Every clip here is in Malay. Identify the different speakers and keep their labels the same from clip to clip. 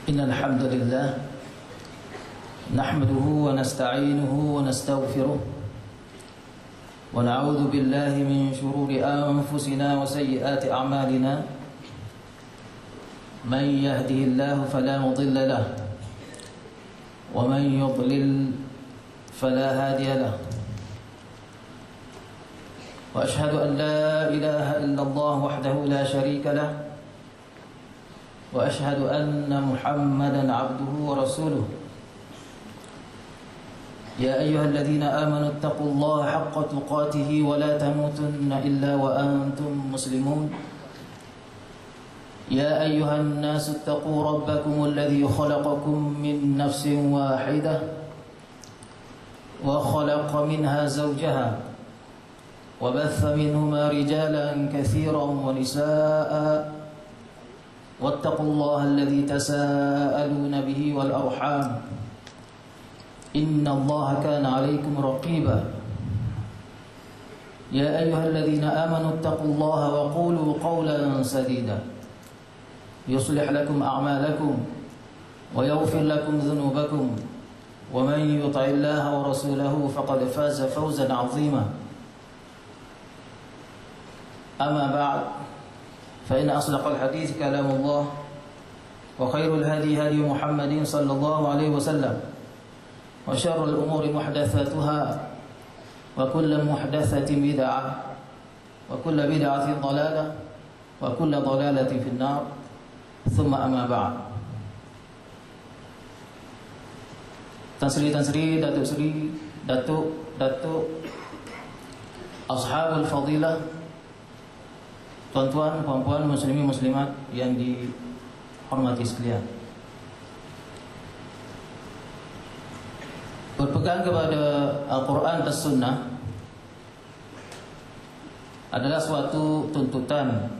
Speaker 1: إن الحمد لله نحمده ونستعينه ونستغفره ونعوذ بالله من شرور أنفسنا وسيئات أعمالنا من يهده الله فلا مضل له ومن يضلل فلا هادي له وأشهد أن لا إله إلا الله وحده لا شريك له وأشهد أن محمدا عبده ورسوله يا أيها الذين آمنوا اتقوا الله حق تقاته ولا تموتن إلا وأنتم مسلمون يا أيها الناس اتقوا ربكم الذي خلقكم من نفس واحدة وخلق منها زوجها وبث منهما رجالا كثيرا ونساء واتقوا الله الذي تساءلون به والأرحام إن الله كان عليكم رقيبا يا أيها الذين آمنوا اتقوا الله وقولوا قولا سديدا يصلح لكم أعمالكم ويغفر لكم ذنوبكم ومن يطع الله ورسوله فقد فاز فوزا عظيما أما بعد فإن أصدق الحديث كلام الله وخير الهدي هدي محمد صلى الله عليه وسلم وشر الأمور محدثاتها وكل محدثة بدعة وكل بدعة ضلالة وكل ضلالة في النار ثم أما بعد. Tan Sri, Datuk Sri, Datuk Ashabul Fadilah, tuan-tuan, puan-puan, muslimin, muslimat yang dihormati sekalian. Berpegang kepada Al-Quran dan Sunnah adalah suatu tuntutan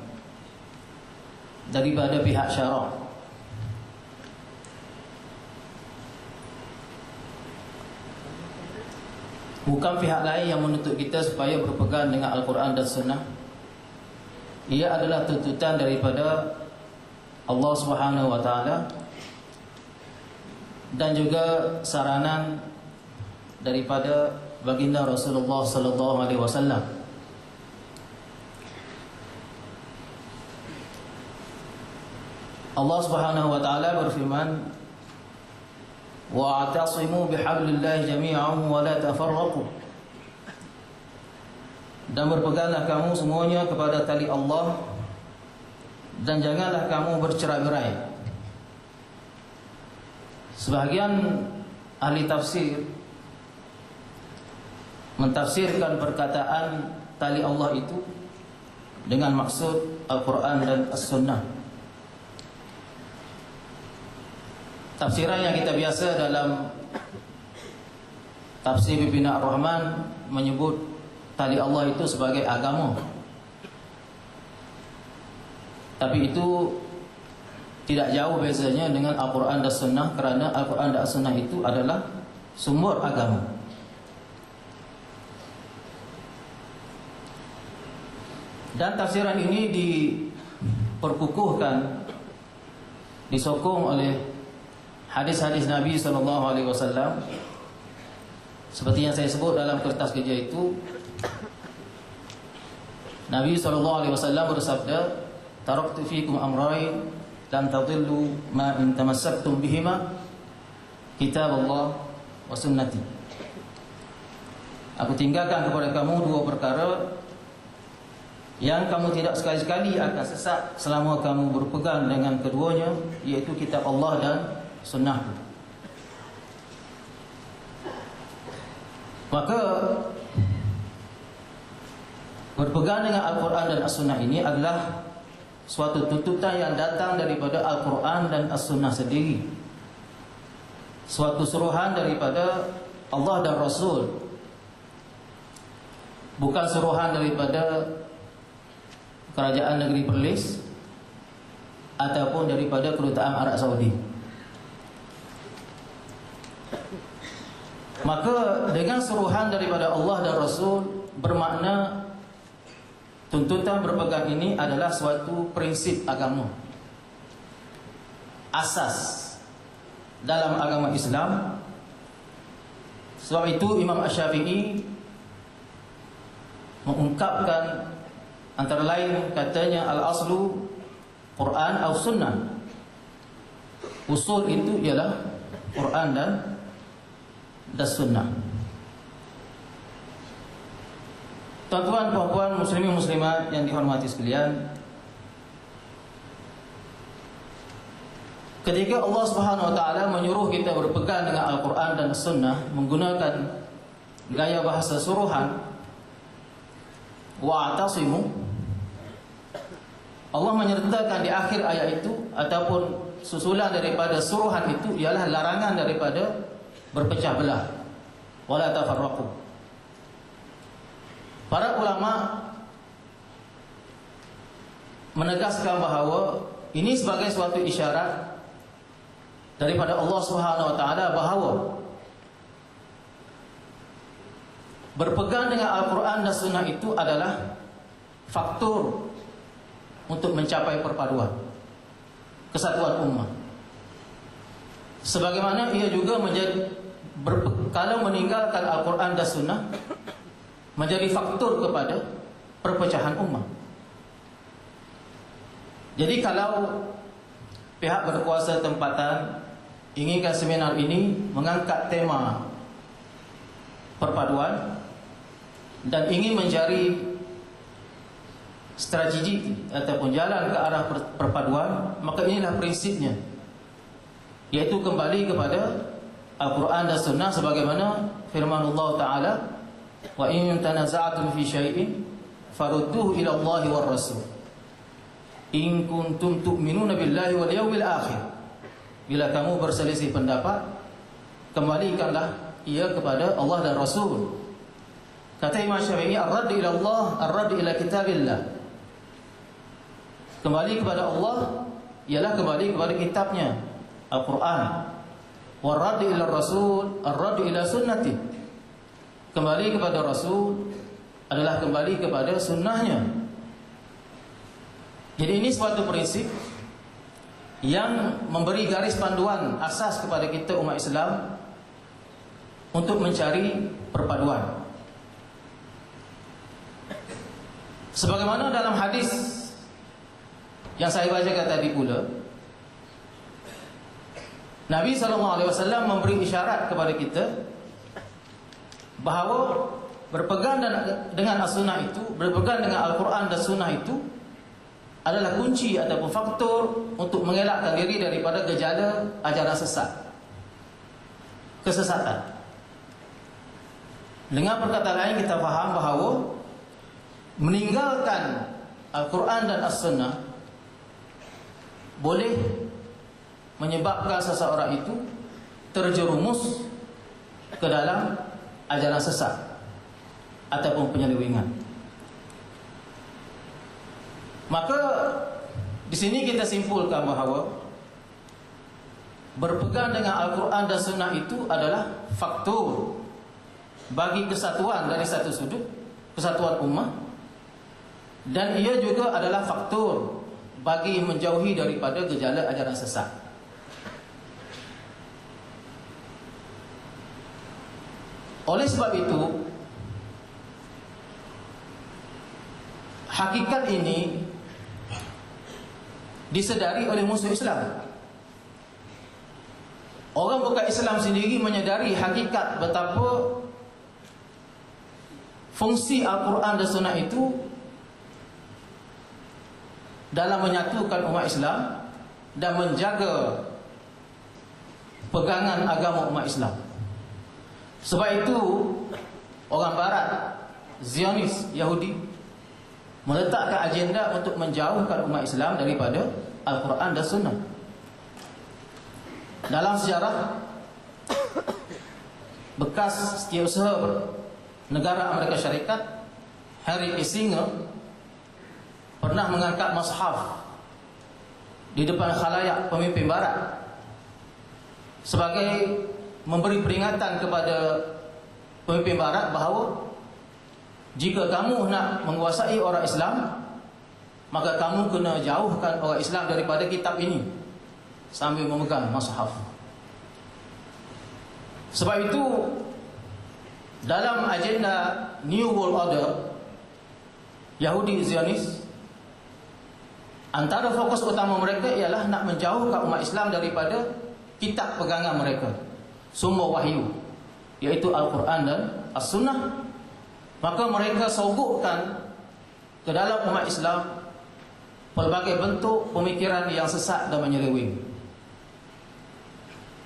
Speaker 1: daripada pihak syarak. Bukan pihak lain yang menuntut kita supaya berpegang dengan Al-Quran dan Sunnah. Ia adalah tuntutan daripada Allah Subhanahu wa taala dan juga saranan daripada baginda Rasulullah sallallahu alaihi wasallam. Allah Subhanahu wa taala berfirman, "Wa'tasimu bihablillahi jami'an wa la tafarraqu." Dan berpeganglah kamu semuanya kepada tali Allah dan janganlah kamu bercerai-berai. Sebahagian ahli tafsir mentafsirkan perkataan tali Allah itu dengan maksud Al-Quran dan As-Sunnah. Tafsiran yang kita biasa dalam tafsir Ibn Ar-Rahman menyebut tali Allah itu sebagai agama. Tapi itu tidak jauh bezanya dengan Al-Quran dan Sunnah, kerana Al-Quran dan Sunnah itu adalah sumber agama. Dan tafsiran ini diperkukuhkan, disokong oleh hadis-hadis Nabi SAW. Seperti yang saya sebut dalam kertas kerja itu, Nabi SAW bersabda, "Taraktu fikum amrayn lam tadillu ma in tamassaktum bihima, kitab Allah wa sunnati." Aku tinggalkan kepada kamu dua perkara yang kamu tidak sekali-sekali akan sesat selama kamu berpegang dengan keduanya, iaitu kitab Allah dan sunnahku. Maka berpegang dengan Al-Quran dan As-Sunnah ini adalah suatu tuntutan yang datang daripada Al-Quran dan As-Sunnah sendiri, suatu suruhan daripada Allah dan Rasul, bukan suruhan daripada kerajaan negeri Perlis ataupun daripada kedutaan Arab Saudi. Maka dengan suruhan daripada Allah dan Rasul, bermakna tuntutan berpegang ini adalah suatu prinsip agama, asas dalam agama Islam. Sebab itu Imam Asy-Syafi'i mengungkapkan antara lain katanya al-aslu Quran atau sunnah. Usul itu ialah Quran dan sunnah. Tuan-tuan, puan-puan, muslimin muslimat yang dihormati sekalian, ketika Allah Subhanahu wa taala menyuruh kita berpegang dengan Al-Quran dan Sunnah menggunakan gaya bahasa suruhan, wa'tasimu, Allah menyertakan di akhir ayat itu ataupun susulan daripada suruhan itu ialah larangan daripada berpecah belah, wala tafarraqu. Para ulama menegaskan bahawa ini sebagai suatu isyarat daripada Allah Subhanahu wa taala bahawa berpegang dengan Al-Quran dan Sunnah itu adalah faktor untuk mencapai perpaduan, kesatuan ummah. Sebagaimana ia juga menjadi kalau meninggalkan Al-Quran dan Sunnah menjadi faktor kepada perpecahan ummah. Jadi kalau pihak berkuasa tempatan inginkan seminar ini mengangkat tema perpaduan dan ingin mencari strategi ataupun jalan ke arah perpaduan, maka inilah prinsipnya, yaitu kembali kepada Al-Quran dan Sunnah sebagaimana firman Allah Ta'ala, wa in tanaza'tum fi syai'in farudduhu ila Allahi war Rasul in kuntum tu'minuna billahi wal yawmil akhir. Bila kamu berselisih pendapat, kembalikanlah ia kepada Allah dan Rasul. Kata Imam Syafi'i, ar-radd ila Allah, ar-radd ila kitabillah. Kembali kepada Allah ialah kembali kepada kitabnya Al-Quran. War-radd ila Rasul, ar-radd ila sunnati. Kembali kepada Rasul adalah kembali kepada sunnahnya. Jadi ini suatu prinsip yang memberi garis panduan asas kepada kita umat Islam untuk mencari perpaduan. Sebagaimana dalam hadis yang saya bacakan tadi pula, Nabi SAW memberi isyarat kepada kita bahawa berpegang dengan as-sunnah itu, berpegang dengan Al-Quran dan Sunnah itu adalah kunci ataupun faktor untuk mengelakkan diri daripada gejala ajaran sesat, kesesatan. Dengan perkataan lain kita faham bahawa meninggalkan Al-Quran dan As-Sunnah boleh menyebabkan seseorang itu terjerumus ke dalam ajaran sesat ataupun penyelewengan. Maka di sini kita simpulkan bahawa berpegang dengan Al-Quran dan Sunnah itu adalah faktor bagi kesatuan dari satu sudut, kesatuan ummah, dan ia juga adalah faktor bagi menjauhi daripada gejala ajaran sesat. Oleh sebab itu, hakikat ini disedari oleh musuh Islam. Orang bukan Islam sendiri menyedari hakikat betapa fungsi Al-Quran dan Sunnah itu dalam menyatukan umat Islam dan menjaga pegangan agama umat Islam. Sebab itu orang Barat, Zionis, Yahudi meletakkan agenda untuk menjauhkan umat Islam daripada Al-Quran dan Sunnah. Dalam sejarah, bekas setiausaha negara Amerika Syarikat, Henry Kissinger, pernah mengangkat mushaf di depan khalayak pemimpin Barat sebagai memberi peringatan kepada pemimpin Barat bahawa jika kamu nak menguasai orang Islam, maka kamu kena jauhkan orang Islam daripada kitab ini, sambil memegang mushaf. Sebab itu dalam agenda New World Order Yahudi Zionis, antara fokus utama mereka ialah nak menjauhkan umat Islam daripada kitab pegangan mereka, sumber wahyu, iaitu Al-Quran dan As-Sunnah. Maka mereka sogokkan ke dalam umat Islam pelbagai bentuk pemikiran yang sesat dan menyeleweng.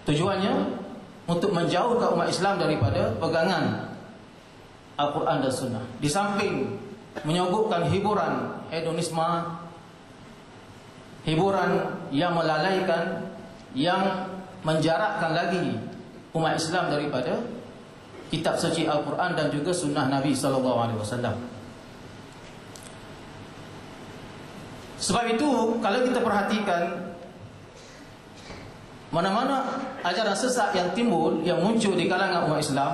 Speaker 1: Tujuannya untuk menjauhkan umat Islam daripada pegangan Al-Quran dan Sunnah. Di samping menyogokkan hiburan hedonisme, hiburan yang melalaikan, yang menjarakkan lagi umat Islam daripada kitab suci Al-Quran dan juga sunnah Nabi SAW. Sebab itu kalau kita perhatikan mana-mana ajaran sesat yang timbul, yang muncul di kalangan umat Islam,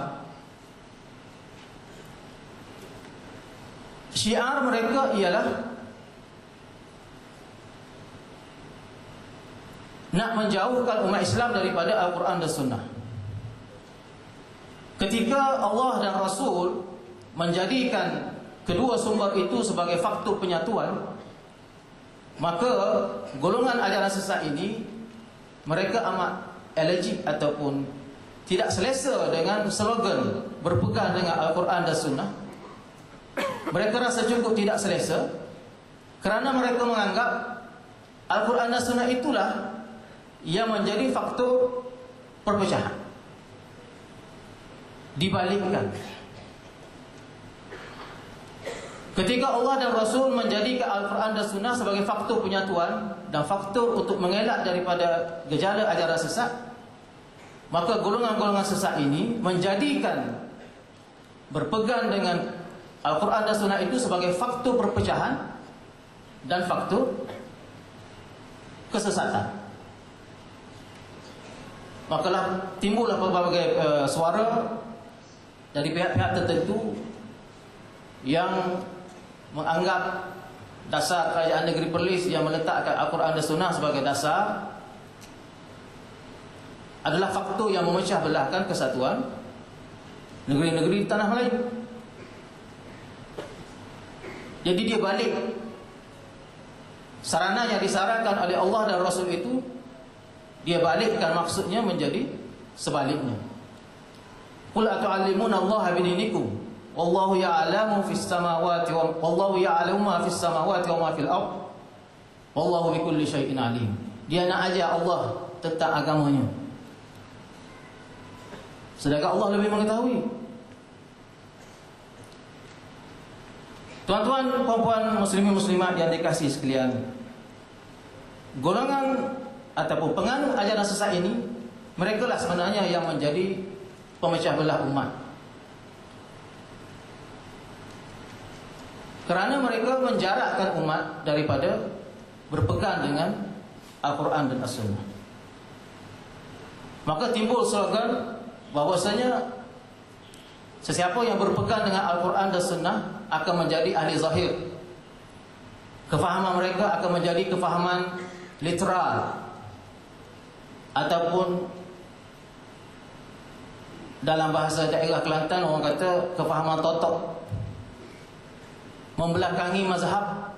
Speaker 1: syiar mereka ialah nak menjauhkan umat Islam daripada Al-Quran dan Sunnah. Ketika Allah dan Rasul menjadikan kedua sumber itu sebagai faktor penyatuan, maka golongan ajaran sesat ini mereka amat alergik ataupun tidak selesa dengan slogan berpegang dengan Al-Quran dan Sunnah. Mereka rasa cukup tidak selesa kerana mereka menganggap Al-Quran dan Sunnah itulah yang menjadi faktor perpecahan. Dibalikkan, ketika Allah dan Rasul menjadikan Al-Quran dan Sunnah sebagai faktor penyatuan dan faktor untuk mengelak daripada gejala ajaran sesat, maka golongan-golongan sesat ini menjadikan berpegang dengan Al-Quran dan Sunnah itu sebagai faktor perpecahan dan faktor kesesatan. Makalah timbullah berbagai suara dari pihak-pihak tertentu yang menganggap dasar kerajaan negeri Perlis yang meletakkan Al-Quran dan Sunnah sebagai dasar adalah faktor yang memecah belahkan kesatuan negeri-negeri di tanah Melayu. Jadi dia balik sarana yang disarankan oleh Allah dan Rasul itu, dia balikkan maksudnya menjadi sebaliknya. Qul atu'allimuna Allah bidinikum wallahu ya'lamu fis samawati wallahu ya'lamu ma fis samawati wa ma fil ardh wallahu bikulli syai'in alim. Dia nak ajar Allah tentang agamanya, sedangkan Allah lebih mengetahui. Tuan-tuan, puan-puan, muslimin muslimat yang dikasihi sekalian, golongan ataupun penganut ajaran sesat ini, mereka lah sebenarnya yang menjadi pemecah belah umat. Kerana mereka menjarakkan umat daripada berpegang dengan Al-Quran dan As-Sunnah. Maka timbul slogan bahwasanya sesiapa yang berpegang dengan Al-Quran dan Sunnah akan menjadi ahli zahir. Kefahaman mereka akan menjadi kefahaman literal, ataupun dalam bahasa daerah Kelantan orang kata kefahaman totok, membelakangi mazhab,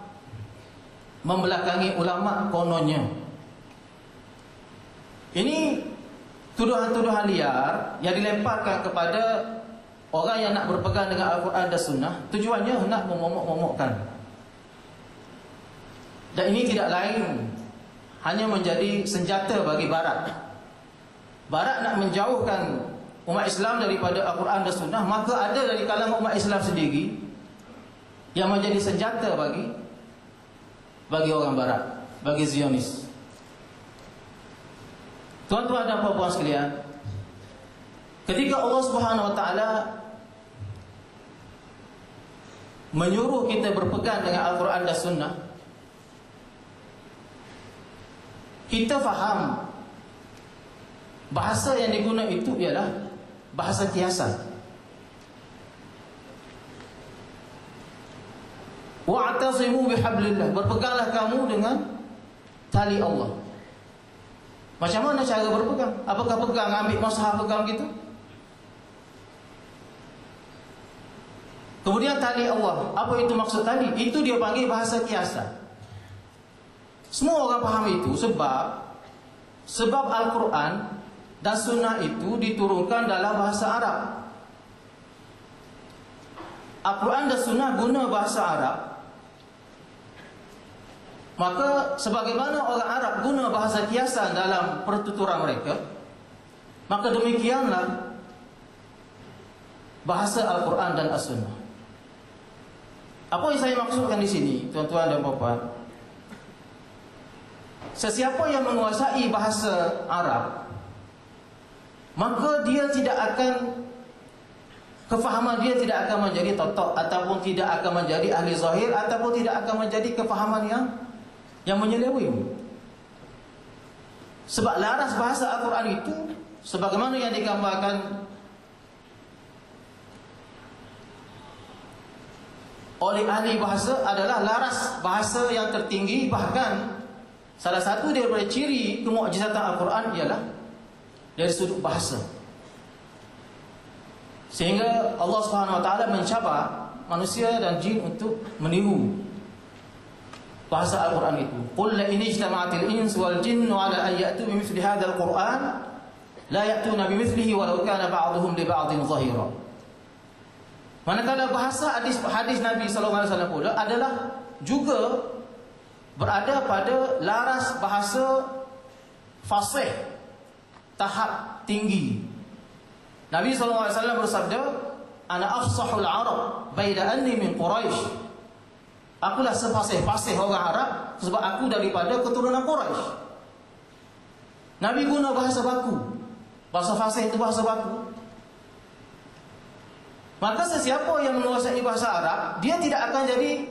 Speaker 1: membelakangi ulama kononnya. Ini tuduhan-tuduhan liar yang dilemparkan kepada orang yang nak berpegang dengan Al-Quran dan Sunnah. Tujuannya nak memomok-momokkan. Dan ini tidak lain hanya menjadi senjata bagi Barat. Barat nak menjauhkan umat Islam daripada Al-Quran dan Sunnah, maka ada dari kalangan umat Islam sendiri yang menjadi senjata bagi orang Barat, bagi Zionis. Tuan-tuan dan puan-puan sekalian, ketika Allah Subhanahu Wa Taala menyuruh kita berpegang dengan Al-Quran dan Sunnah, kita faham bahasa yang digunakan itu ialah bahasa kiasan. Wa'tasimu bihablillah, berpeganglah kamu dengan tali Allah. Macam mana cara berpegang? Apakah pegang ambil mushaf pegang gitu? Kemudian tali Allah. Apa itu maksud tali? Itu dia panggil bahasa kiasan. Semua orang faham itu sebab Al-Quran dan Sunnah itu diturunkan dalam bahasa Arab. Al-Quran dan Sunnah guna bahasa Arab. Maka sebagaimana orang Arab guna bahasa kiasan dalam pertuturan mereka, maka demikianlah bahasa Al-Quran dan As-Sunnah. Apa yang saya maksudkan di sini, tuan-tuan dan puan-puan? Sesiapa yang menguasai bahasa Arab, maka dia tidak akan, kefahaman dia tidak akan menjadi totok, ataupun tidak akan menjadi ahli zahir, ataupun tidak akan menjadi kefahaman yang menyeleweng. Sebab laras bahasa Al-Quran itu sebagaimana yang digambarkan oleh ahli bahasa adalah laras bahasa yang tertinggi. Bahkan salah satu daripada ciri kemukjizatan Al-Quran ialah dari sudut bahasa. Sehingga Allah Subhanahu Wa Taala mencabar manusia dan jin untuk meniru bahasa Al-Quran itu. Qul la in ijtama'atil insu wal jinnu ala an ya'tu bimithli hadzal Qur'an la ya'tuna bimithlihi walau kana ba'dhuhum li ba'dhin dhahira. Manakala bahasa hadis Nabi sallallahu alaihi wasallam pula adalah juga berada pada laras bahasa fasih tahap tinggi. Nabi sallallahu alaihi wasallam bersabda, "Ana afsahul Arab baida anni min Quraisy." Akulah sefasih-fasih orang Arab sebab aku daripada keturunan Quraisy. Nabi guna bahasa baku. Bahasa fasih itu bahasa baku. Maka sesiapa yang menguasai bahasa Arab, dia tidak akan jadi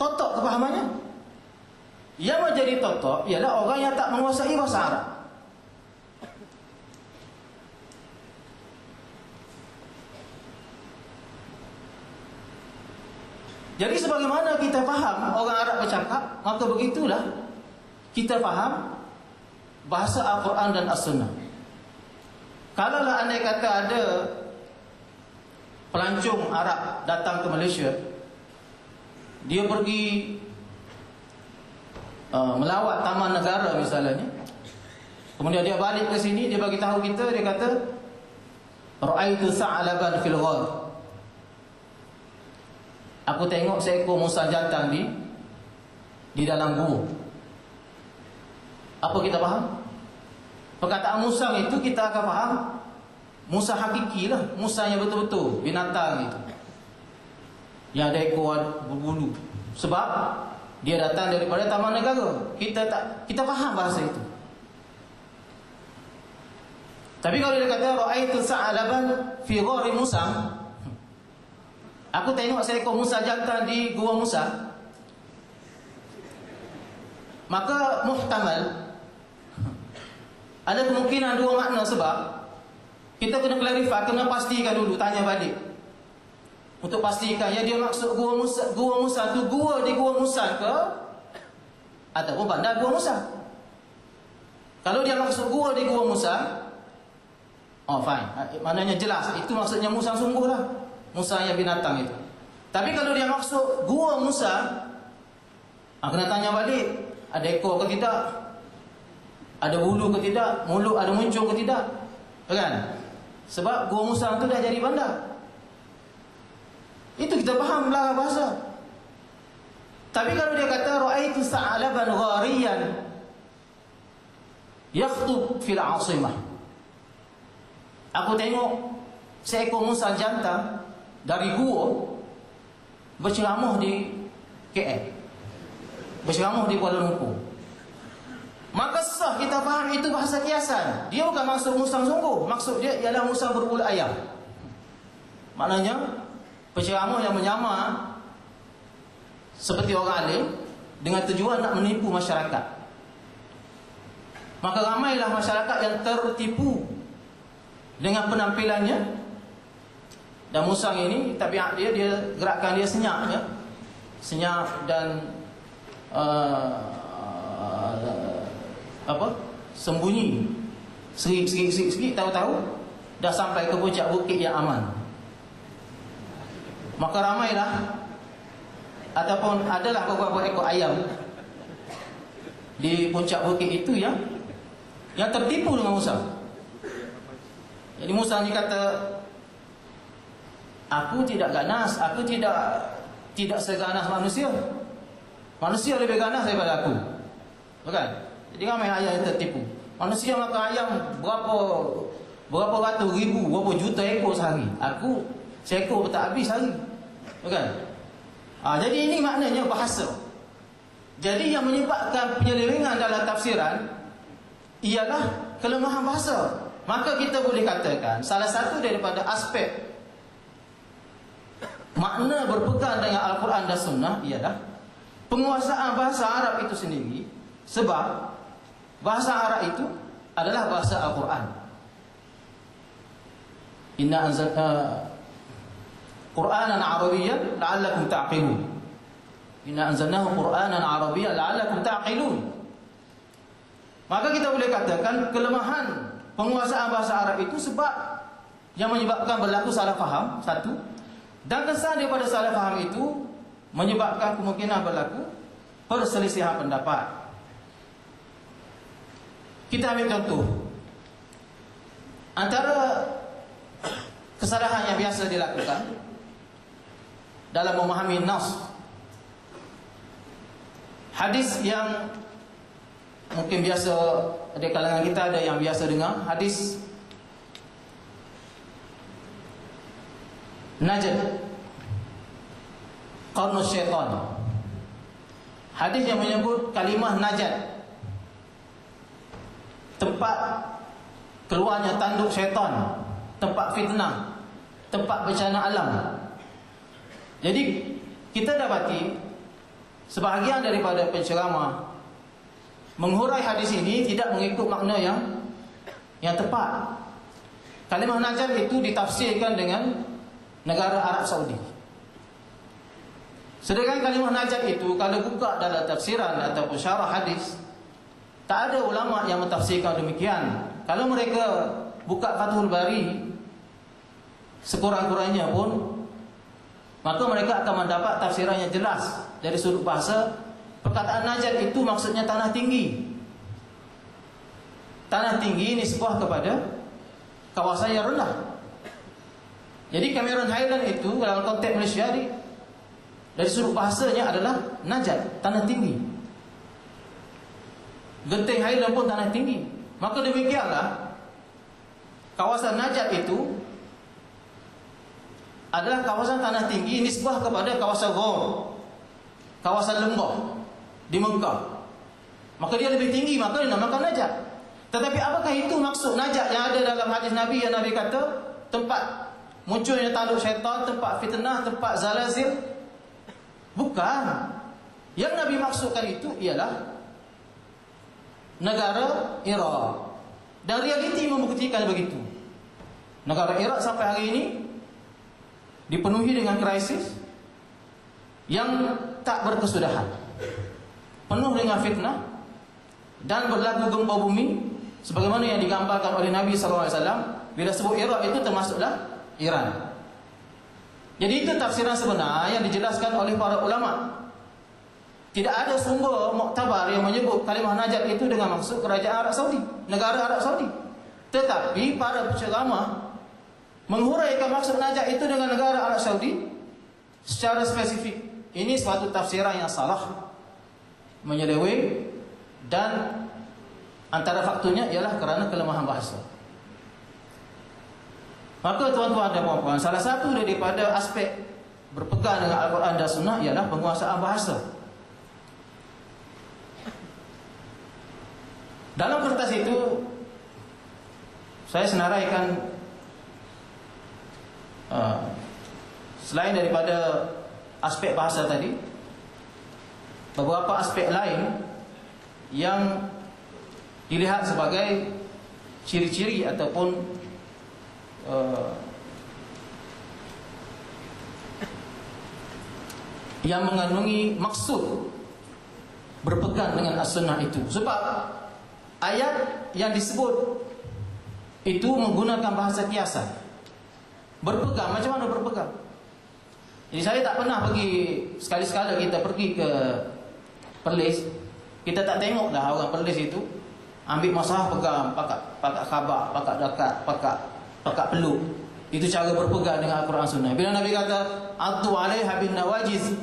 Speaker 1: totok kepahamannya. Yang menjadi totok ialah orang yang tak menguasai bahasa Arab. Jadi sebagaimana kita faham orang Arab bercakap, maka begitulah kita faham bahasa Al-Quran dan As-Sunnah. Kalaulah andai kata ada pelancong Arab datang ke Malaysia, dia pergi melawat taman negara misalnya, kemudian dia balik ke sini, dia bagi tahu kita, dia kata ra'aitu sa'laban fil ghar. Aku tengok seekor musang jantan di dalam gua. Apa kita faham? Perkataan musang itu kita akan faham Musa hakiki lah, Musa yang betul-betul binatang itu, yang ada ekor berbulu. Sebab dia datang daripada taman negara. Kita faham bahasa itu. Tapi kalau dia kata ra'aitu sa'laban fi ghari Musa, aku tengok seekor Musa jantan di gua Musa, maka muhtamal, ada kemungkinan dua makna. Sebab kita kena clarify, kena pastikan dulu, tanya balik untuk pastikan ya dia maksud gua Musa tu gua di gua Musa ke ataupun bandar gua Musa. Kalau dia maksud gua di gua Musa, oh fine, maknanya jelas itu maksudnya Musa sungguh lah, Musa yang binatang itu. Tapi kalau dia maksud gua Musa, kena tanya balik, ada ekor ke tidak, ada bulu ke tidak, mulut ada muncung ke tidak, kan? Sebab gua Musa itu dah jadi bandar. Itu kita faham lah bahasa. Tapi kalau dia kata ra'aitu sa'laban ghariyan yakhtub fil 'asimah, aku tengok seekor Musa jantan dari gua berceramah di KL, berceramah di Kuala Lumpur. Maka sah kita faham itu bahasa kiasan. Dia bukan maksud musang sungguh, maksud dia ialah musang berbulu ayam. Maknanya penceramah yang menyamar seperti orang alim dengan tujuan nak menipu masyarakat. Maka ramailah masyarakat yang tertipu dengan penampilannya. Dan musang ini tabiat dia gerakan dia senyap, ya, senyap dan sembunyi. Sikit tahu-tahu dah sampai ke puncak bukit yang aman. Maka ramailah ataupun adalah beberapa ekor ayam di puncak bukit itu yang tertipu dengan Musa. Jadi Musa ni kata, aku tidak ganas, aku tidak seganas manusia. Manusia lebih ganas daripada aku. Bukan? Jadi ramai ayam yang tertipu. Manusia makan ayam berapa ratus ribu, berapa juta ekor sehari. Aku seekor tak habis sehari. Bukan? Jadi ini maknanya bahasa. Jadi yang menyebabkan penyelewengan dalam tafsiran ialah kelemahan bahasa. Maka kita boleh katakan salah satu daripada aspek makna berpegang dengan Al-Quran dan Sunnah ialah penguasaan bahasa Arab itu sendiri. Sebab bahasa Arab itu adalah bahasa Al-Quran. Inna anzalna Qur'anan Arabiyyan la'allakum ta'qilun. Inna anzalnahu Qur'anan Arabiyyan la'allakum ta'qilun. Maka kita boleh katakan kelemahan penguasaan bahasa Arab itu sebab yang menyebabkan berlaku salah faham, satu. Dan kesan daripada salah faham itu menyebabkan kemungkinan berlaku perselisihan pendapat. Kita ambil contoh. Antara kesalahan yang biasa dilakukan dalam memahami nas, hadis yang mungkin biasa di kalangan kita ada yang biasa dengar, hadis Najd, qarnus syaitan. Hadis yang menyebut kalimah Najd, tempat keluarnya tanduk syaitan, tempat fitnah, tempat bencana alam. Jadi kita dapati sebahagian daripada penceramah menghurai hadis ini tidak mengikut makna yang tepat. Kalimah Najd itu ditafsirkan dengan negara Arab Saudi. Sedangkan kalimah Najd itu kalau buka dalam tafsiran ataupun syarah hadis, tak ada ulama yang mentafsirkan demikian. Kalau mereka buka Fathul Bari sekurang-kurangnya pun, maka mereka akan mendapat tafsiran yang jelas dari sudut bahasa. Perkataan Najd itu maksudnya tanah tinggi. Tanah tinggi nisbah kepada kawasan yang rendah. Jadi Cameron Highland itu dalam konteks Malaysia dari sudut bahasanya adalah Najd, tanah tinggi. Genting Highland pun tanah tinggi. Maka demikianlah kawasan Najd itu adalah kawasan tanah tinggi nisbah kepada kawasan Ghor, kawasan lembah di Mekah. Maka dia lebih tinggi, maka dinamakan Najd. Tetapi apakah itu maksud Najd yang ada dalam hadis Nabi yang Nabi kata tempat munculnya tanduk syaitan, tempat fitnah, tempat zalazil? Bukan. Yang Nabi maksudkan itu ialah negara Iraq. Dan realiti membuktikan begitu. Negara Iraq sampai hari ini dipenuhi dengan krisis yang tak berkesudahan, penuh dengan fitnah dan berlaku gempa bumi sebagaimana yang digambarkan oleh Nabi SAW. Bila sebut Iraq itu termasuklah Iran. Jadi itu tafsiran sebenar yang dijelaskan oleh para ulama. Tidak ada sumber muktabar yang menyebut kalimah Najd itu dengan maksud kerajaan Arab Saudi, negara Arab Saudi. Tetapi para penceramah menghuraikan maksud Najd itu dengan negara Arab Saudi secara spesifik. Ini suatu tafsiran yang salah, menyeleweng, dan antara faktornya ialah kerana kelemahan bahasa. Maka tuan-tuan dan puan-puan, salah satu daripada aspek berpegang dengan Al-Quran dan Sunnah ialah penguasaan bahasa. Dalam kertas itu saya senaraikan selain daripada aspek bahasa tadi, beberapa aspek lain yang dilihat sebagai ciri-ciri ataupun yang mengandungi maksud berpegang dengan as-sunnah itu. Sebab ayat yang disebut itu menggunakan bahasa kiasan. Berpegang, macam mana berpegang? Jadi saya tak pernah pergi, sekali-sekala kita pergi ke Perlis, kita tak tengok dah orang Perlis itu ambil masah pegang, pakat khabar, pakat dakat, pakat peluk. Itu cara berpegang dengan Al-Quran Sunnah. Bila Nabi kata addu alaiha bin nawajiz,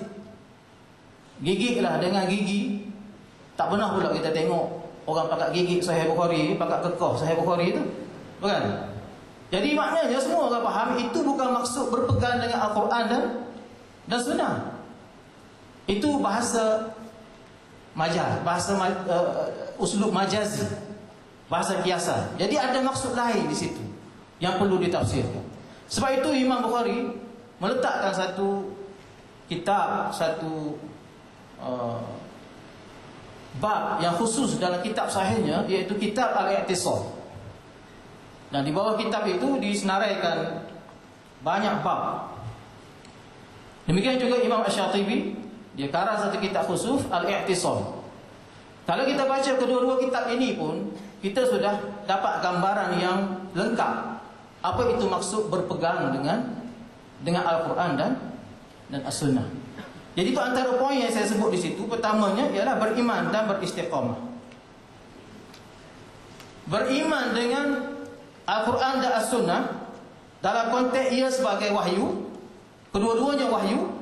Speaker 1: gigitlah dengan gigi, tak pernah pula kita tengok orang pakat gigit Sahih Bukhari, pakat kekoh Sahih Bukhari itu, bukan? Jadi maknanya semua orang faham itu bukan maksud berpegang dengan Al-Quran dan Sunnah. Itu bahasa majaz, uslub majazi, bahasa kiasan. Jadi ada maksud lain di situ yang perlu ditafsirkan. Sebab itu Imam Bukhari meletakkan satu kitab, satu bab yang khusus dalam kitab sahihnya, iaitu kitab Al-I'tisam. Dan di bawah kitab itu disenaraikan banyak bab. Demikian juga Imam Asy-Syatibi, dia karang satu kitab khusus Al-I'tisam. Kalau kita baca kedua-dua kitab ini pun, kita sudah dapat gambaran yang lengkap apa itu maksud berpegang dengan Al-Quran dan As-Sunnah. Jadi itu antara poin yang saya sebut di situ. Pertamanya ialah beriman dan beristiqamah. Beriman dengan Al-Quran dan As-Sunnah dalam konteks ia sebagai wahyu, kedua-duanya wahyu,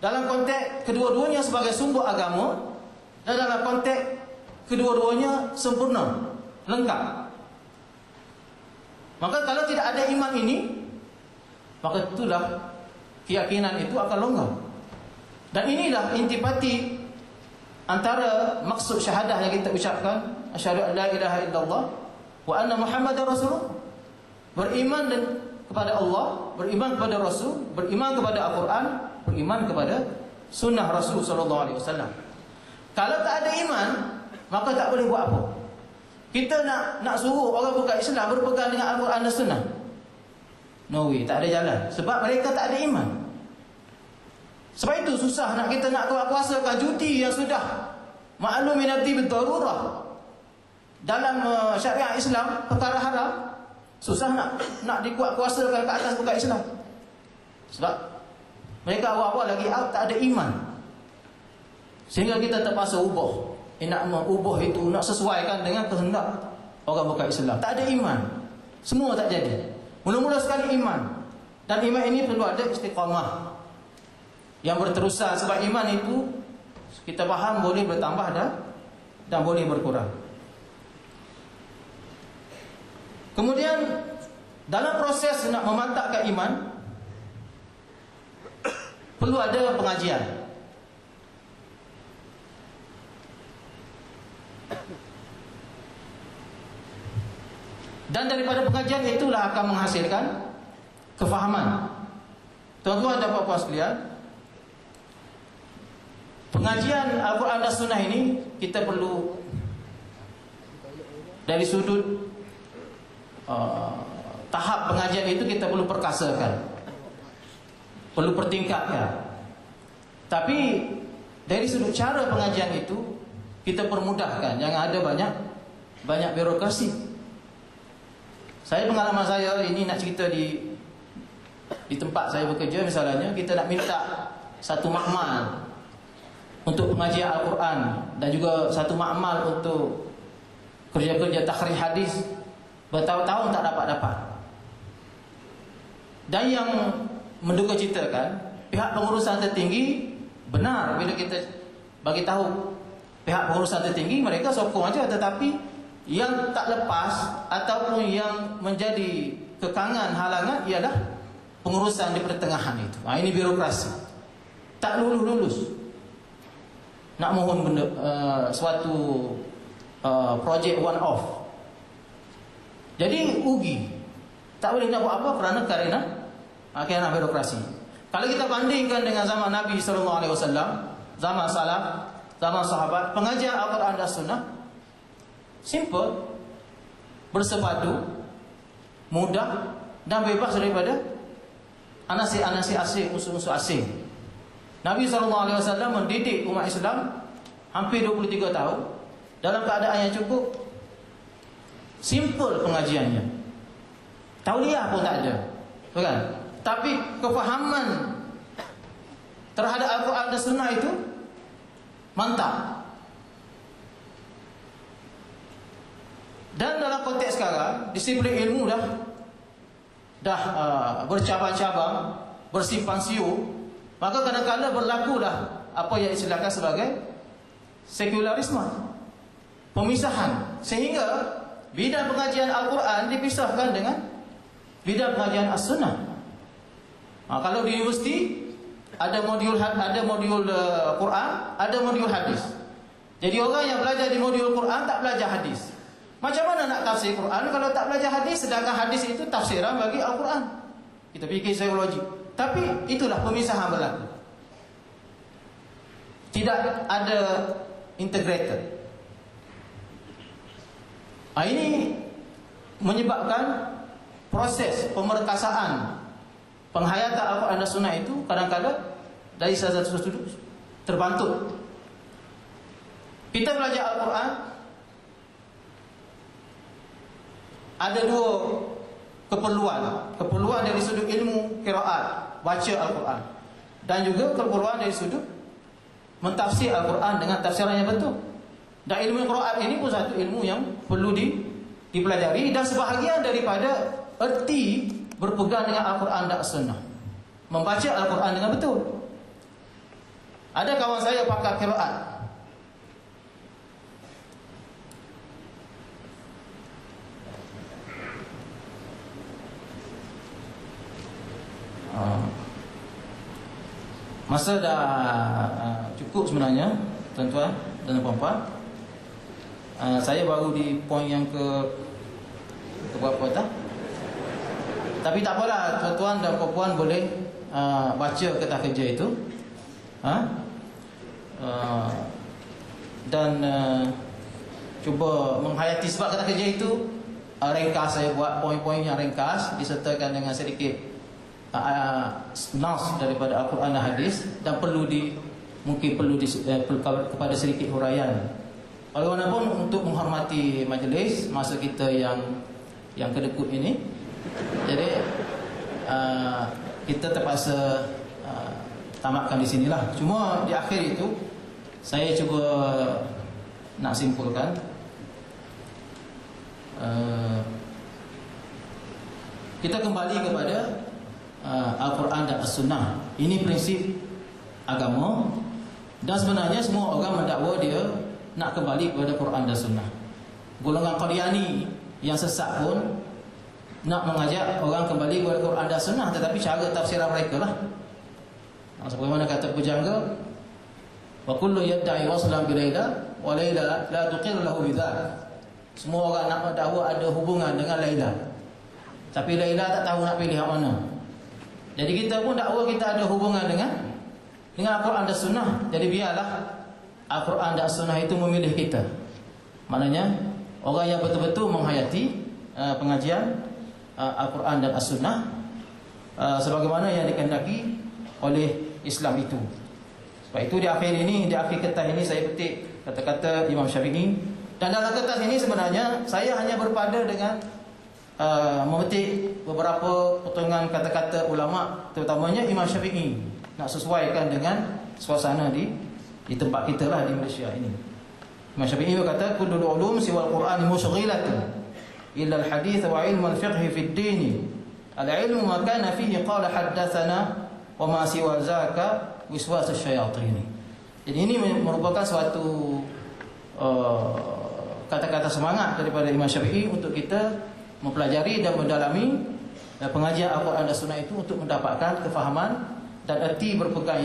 Speaker 1: dalam konteks kedua-duanya sebagai sumber agama, dan dalam konteks kedua-duanya sempurna, lengkap. Maka kalau tidak ada iman ini, maka itulah keyakinan itu akan longgar. Dan inilah intipati antara maksud syahadah yang kita ucapkan, asyhadu an la ilaha illallah wa anna Muhammadar Rasulullah. Beriman kepada Allah, beriman kepada Rasul, beriman kepada Al-Quran, beriman kepada sunnah Rasul sallallahu alaihi wasallam. Kalau tak ada iman, maka tak boleh buat apa. Kita nak suruh orang bukan Islam berpegang dengan Al-Quran dan Sunnah, no way, tak ada jalan. Sebab mereka tak ada iman. Sebab itu susah kita nak kuasakan cuti yang sudah maklum minati bidarurah dalam syariat Islam, perkara haram. Susah nak dikuat-kuasakan ke atas bukan Islam. Sebab mereka awal-awal lagi tak ada iman, sehingga kita terpaksa ubah. Nak mengubah itu, nak sesuaikan dengan kehendak orang bukan Islam. Tak ada iman, semua tak jadi. Mula-mula sekali iman. Dan iman ini perlu ada istiqamah yang berterusan. Sebab iman itu kita faham boleh bertambah dan boleh berkurang. Kemudian dalam proses nak memantapkan iman, perlu ada pengajian. Dan daripada pengajian itulah akan menghasilkan kefahaman. Tuan-tuan dan puan-puan sekalian, pengajian Al-Quran dan Sunnah ini kita perlu dari sudut tahap pengajian itu kita perlu perkasakan, perlu pertingkatkan. Tapi dari sudut cara pengajian itu kita permudahkan, jangan ada banyak birokrasi. Saya, pengalaman saya ini nak cerita di tempat saya bekerja misalnya, kita nak minta satu makmal untuk pengajian Al-Quran dan juga satu makmal untuk kerja-kerja takhrij hadis, bertahun-tahun tak dapat. Dan yang menduga citakan, pihak pengurusan tertinggi benar bila kita bagi tahu pihak pengurusan tertinggi, mereka sokong aja, tetapi yang tak lepas ataupun yang menjadi kekangan, halangan ialah pengurusan di pertengahan itu. Ini birokrasi. Tak lulus. Nak mohon benda, suatu projek one off. Jadi rugi. Tak boleh nak buat apa kerana birokrasi. Kalau kita bandingkan dengan zaman Nabi SAW, zaman salaf, zaman sahabat, pengajian Al-Quran dan Sunnah simple, bersepadu, mudah dan bebas daripada anasi-anasi asing, musuh-musuh asing. Nabi SAW mendidik umat Islam hampir 23 tahun dalam keadaan yang cukup simple pengajiannya. Tauliah pun tak ada, bukan? Tapi kefahaman terhadap Al-Quran dan Sunnah itu mantap. Dan dalam konteks sekarang, disiplin ilmu dah bercabang-cabang, bersimpan siur, maka kadang-kadang berlakulah apa yang istilahkan sebagai sekularisme, pemisahan, sehingga bidang pengajian Al-Quran dipisahkan dengan bidang pengajian As-Sunnah. Kalau di universiti ada modul Quran, ada modul hadis. Jadi orang yang belajar di modul Quran tak belajar hadis. Macam mana nak tafsir Quran kalau tak belajar hadis, sedangkan hadis itu tafsiran bagi Al-Quran? Kita fikir psikologi. Tapi itulah pemisahan berlaku. Tidak ada integrated. Ini menyebabkan proses pemerkasaan penghayatan Al-Quran dan Sunnah itu kadang-kadang dari salah satu sudut terbantuk. Kita belajar Al-Quran, ada dua keperluan dari sudut ilmu qiraat, baca Al-Quran, dan juga keperluan dari sudut mentafsir Al-Quran dengan tafsiran yang betul. Dan ilmu qiraat ini pun satu ilmu yang perlu dipelajari, dan sebahagian daripada erti berpegang dengan Al-Quran dan As-Sunnah, membaca Al-Quran dengan betul. Ada kawan saya pakar qiraat, masa dah cukup sebenarnya, tuan-tuan dan puan-puan. Saya baru di poin yang ke berapa tak? Tapi tak apalah, tuan-tuan dan puan-puan boleh baca kertas kerja itu, dan cuba menghayati. Sebab kertas kerja itu ringkas, saya buat poin-poin yang ringkas disertakan dengan sedikit nas daripada Al-Quran dan hadis, dan mungkin perlu kepada sedikit huraian. Walaupun untuk menghormati majlis masa kita yang kedekut ini, jadi kita terpaksa tamatkan di sinilah. Cuma di akhir itu saya cuba nak simpulkan, kita kembali kepada Al-Quran dan As-Sunnah. Ini prinsip agama, dan sebenarnya semua orang mendakwa dia nak kembali kepada Quran dan Sunnah. Golongan Qadiani yang sesat pun nak mengajak orang kembali kepada Quran dan Sunnah, tetapi cara tafsiran mereka lah. Sebagaimana kata pujangga, wa kullu yadda'i waslan bi Laila wa Laila la tuqir lahu bidzalik. Semua orang nak mendakwa ada hubungan dengan Laila, tapi Laila tak tahu nak pilih yang mana. Jadi kita pun dakwa kita ada hubungan dengan Al-Quran dan Sunnah. Jadi biarlah Al-Quran dan Sunnah itu memilih kita. Maknanya orang yang betul-betul menghayati pengajian Al-Quran dan As-Sunnah sebagaimana yang dikehendaki oleh Islam itu. Sebab itu di akhir kertas ini saya petik kata-kata Imam Syafi'i. Dan dalam kertas ini sebenarnya saya hanya berpada dengan memetik beberapa potongan kata-kata ulama, terutamanya Imam Syafi'i, nak sesuaikan dengan suasana di tempat kita lah di Malaysia ini. Imam Syafi'i berkata, kullul ulum siwal Qur'an mushghilatun illa al-hadith wa ilmu al-fiqh fi ad-din. Al-ilmu ma kana fihi qala haddatsana wa ma siwa zaka wiswas asy-syayatin. Jadi ini merupakan suatu kata-kata semangat daripada Imam Syafi'i untuk kita mempelajari dan mendalami pengajian Al-Quran dan Sunnah itu untuk mendapatkan kefahaman dan erti berpegang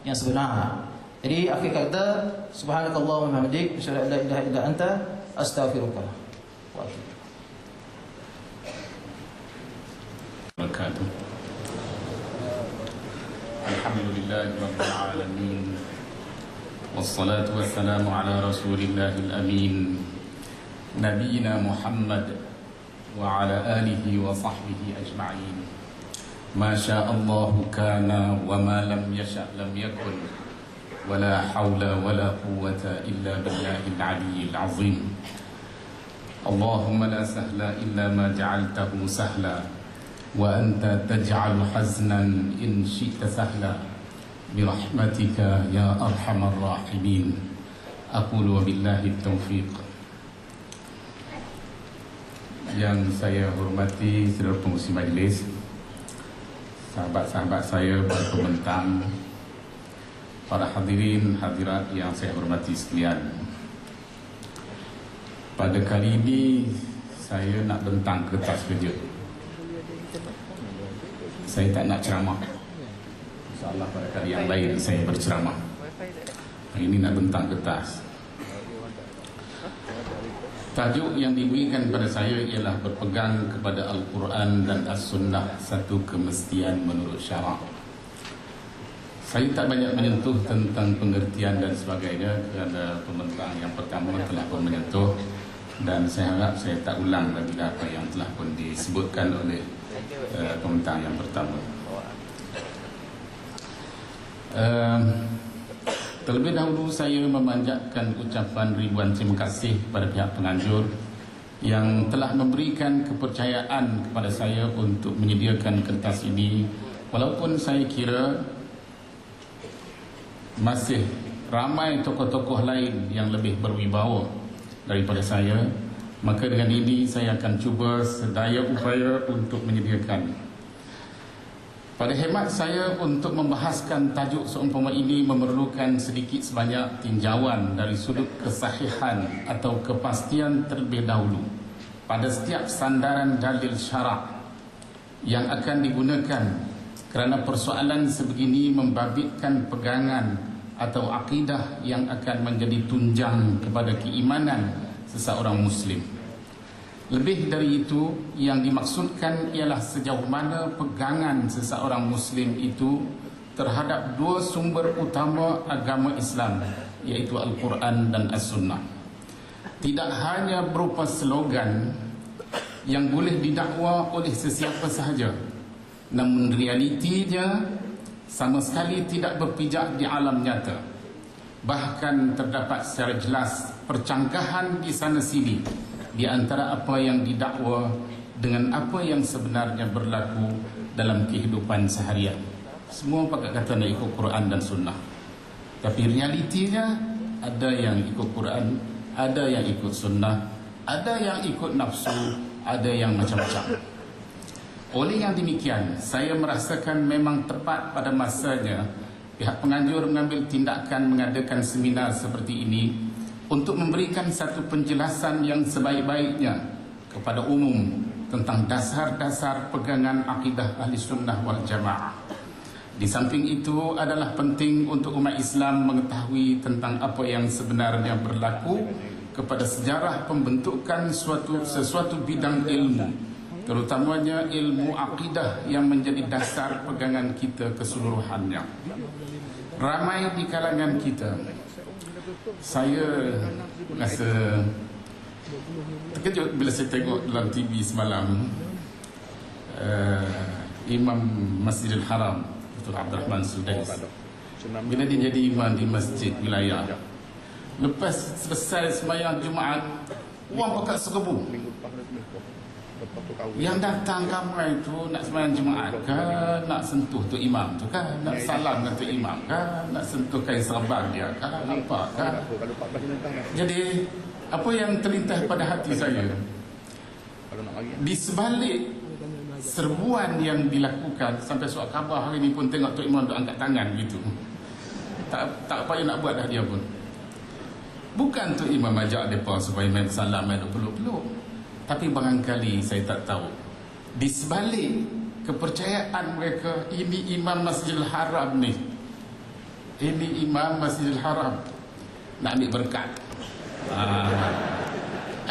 Speaker 1: yang sebenar. Jadi akhir kata, subhanakallahumma wa bihamdik, asyhadu an la ilaha illa anta, astaghfiruka wa atubu ilaik.
Speaker 2: Alhamdulillahi rabbil alamin, wassalatu wassalamu ala rasulillahil amin, nabiyina Muhammad wa ala alihi wa sahbihi ajma'in. Ma sya'allahu kana wa ma lam yasha' lam yakun, wa la hawla wa la quwwata illa billahil aliyyil azim. Allahumma la sahla illa ma ja'altahu sahla wa anta taj'alu haznan in syi'ta sahla. birahmatika ya arhamar rahimin. Aqulu wabillahi taufiq. Yang saya hormati saudara pengurusi majlis, sahabat-sahabat saya, para pembentang, para hadirin hadirat yang saya hormati sekalian. Pada kali ini saya nak bentang kertas kerja. Saya tak nak ceramah. InsyaAllah pada kali yang lain saya berceramah. Hari ini nak bentang kertas. Tajuk yang diberikan pada saya ialah berpegang kepada Al-Quran dan As-Sunnah, satu kemestian menurut syarak. Saya tak banyak menyentuh tentang pengertian dan sebagainya kerana pembentang yang pertama telah pun menyentuh, dan saya harap saya tak ulang lagi apa yang telah pun disebutkan oleh pembentang yang pertama. Terlebih dahulu saya memanjatkan ucapan ribuan terima kasih kepada pihak penganjur yang telah memberikan kepercayaan kepada saya untuk menyediakan kertas ini, walaupun saya kira masih ramai tokoh-tokoh lain yang lebih berwibawa daripada saya. Maka dengan ini saya akan cuba sedaya upaya untuk menyediakan. Pada hemat saya, untuk membahaskan tajuk seumpama ini memerlukan sedikit sebanyak tinjauan dari sudut kesahihan atau kepastian terlebih dahulu pada setiap sandaran dalil syarak yang akan digunakan, kerana persoalan sebegini membabitkan pegangan atau akidah yang akan menjadi tunjang kepada keimanan seseorang Muslim. Lebih dari itu, yang dimaksudkan ialah sejauh mana pegangan seseorang Muslim itu terhadap dua sumber utama agama Islam, iaitu Al-Quran dan As-Sunnah. Tidak hanya berupa slogan yang boleh didakwa oleh sesiapa sahaja, namun realitinya sama sekali tidak berpijak di alam nyata. Bahkan terdapat secara jelas percangkahan di sana sini di antara apa yang didakwa dengan apa yang sebenarnya berlaku dalam kehidupan seharian. Semua pakai kata nak ikut Quran dan Sunnah, tapi realitinya ada yang ikut Quran, ada yang ikut Sunnah, ada yang ikut nafsu, ada yang macam-macam. Oleh yang demikian, saya merasakan memang tepat pada masanya pihak penganjur mengambil tindakan mengadakan seminar seperti ini untuk memberikan satu penjelasan yang sebaik-baiknya kepada umum tentang dasar-dasar pegangan akidah Ahli Sunnah wal Jamaah. Di samping itu adalah penting untuk umat Islam mengetahui tentang apa yang sebenarnya berlaku kepada sejarah pembentukan sesuatu bidang ilmu, terutamanya ilmu akidah yang menjadi dasar pegangan kita keseluruhannya. Ramai di kalangan kita, saya rasa terkejut bila saya tengok dalam TV semalam Imam Masjidil Haram Dr. Abdul Rahman Sudais, bila dia jadi imam di masjid wilayah, lepas selesai sembahyang Jumaat, orang pakat serbu. Yang datang ramai tu nak sembahyang Jumaat kan, nak sentuh tu imam tu kan, nak salam dengan tu imam kan, nak sentuh kain serban dia kan, apa kan. Jadi apa yang terlintas pada hati saya, di sebalik serbuan yang dilakukan, sampai surat khabar hari ni pun tengok tu imam tu angkat tangan gitu, tak payah nak buat dah dia pun. Bukan tu imam ajak mereka supaya main salam, main peluk-peluk, tapi barangkali saya tak tahu, di sebalik kepercayaan mereka, ini imam Masjidil Haram ni, ini imam Masjidil Haram nak ambil berkat.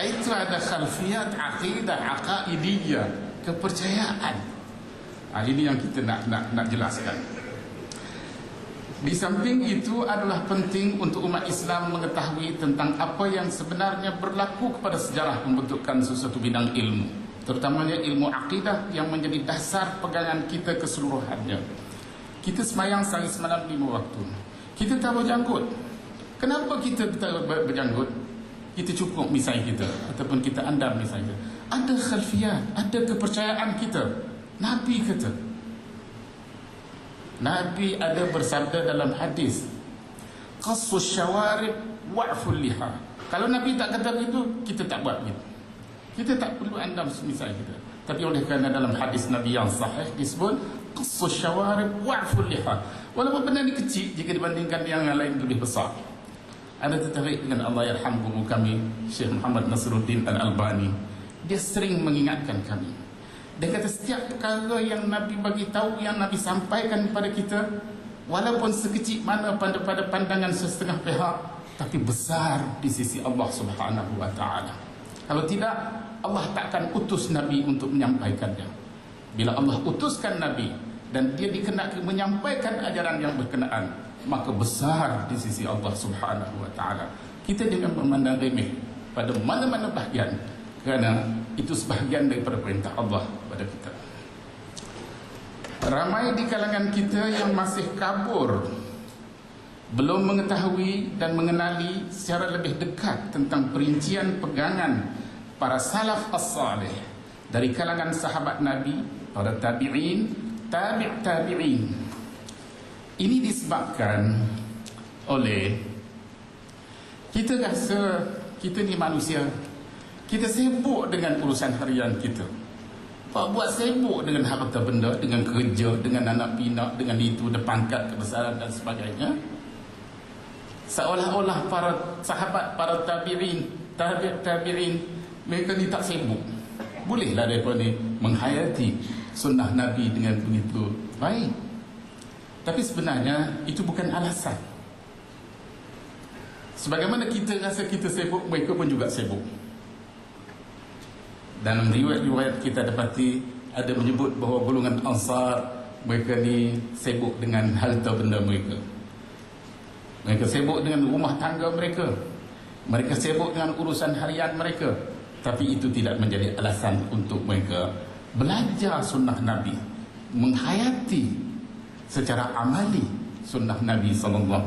Speaker 2: Itu ada khalfiyat akidah, aqaidiyah, kepercayaan. Ini yang kita nak jelaskan. Di samping itu adalah penting untuk umat Islam mengetahui tentang apa yang sebenarnya berlaku kepada sejarah pembentukan sesuatu bidang ilmu, terutamanya ilmu akidah yang menjadi dasar pegangan kita keseluruhannya. Kita sembahyang sehari semalam 5 waktu. Kita tak berjanggut. Kenapa kita tak berjanggut? Kita cukup misai kita, ataupun kita andam misai kita. Ada khalfiyat, ada kepercayaan kita. Nabi kata, Nabi ada bersabda dalam hadis, qassus syawarib wa'ful liha. Kalau Nabi tak kata begitu, kita tak buat begitu. Kita tak perlu andam semisal kita. Tapi oleh kerana dalam hadis Nabi yang sahih disebut qassus syawarib wa'ful liha. Walaupun benda ni kecil jika dibandingkan yang lain lebih besar. Ada tertarik dengan Allah yarham guru kami Syekh Muhammad Nasruddin Al-Albani. Dia sering mengingatkan kami. Dia kata setiap perkara yang Nabi bagi tahu, yang Nabi sampaikan kepada kita, walaupun sekecil mana pada pandangan setengah pihak, tapi besar di sisi Allah Subhanahu wa taala. Kalau tidak, Allah takkan utus Nabi untuk menyampaikannya. Bila Allah utuskan Nabi dan dia dikenakan menyampaikan ajaran yang berkenaan, maka besar di sisi Allah Subhanahu wa taala. Kita jangan memandang remeh pada mana-mana bahagian, kerana itu sebahagian daripada perintah Allah pada kita. Ramai di kalangan kita yang masih kabur, belum mengetahui dan mengenali secara lebih dekat tentang perincian pegangan para salaf as-salih dari kalangan sahabat Nabi, para tabi'in, tabi'in. Ini disebabkan oleh kita rasa kita ni manusia, kita sibuk dengan urusan harian kita. Buat sibuk dengan harta benda, dengan kerja, dengan anak pinak, dengan itu, pangkat, kebesaran dan sebagainya. Seolah-olah para sahabat, para tabi'in, mereka ni tak sibuk. Bolehlah mereka ni menghayati sunnah Nabi dengan begitu baik. Tapi sebenarnya itu bukan alasan. Sebagaimana kita rasa kita sibuk, mereka pun juga sibuk. Dalam riwayat-riwayat kita dapati ada menyebut bahawa golongan Ansar, mereka ni sibuk dengan harta benda mereka. Mereka sibuk dengan rumah tangga mereka. Mereka sibuk dengan urusan harian mereka. Tapi itu tidak menjadi alasan untuk mereka belajar sunnah Nabi, menghayati secara amali sunnah Nabi SAW.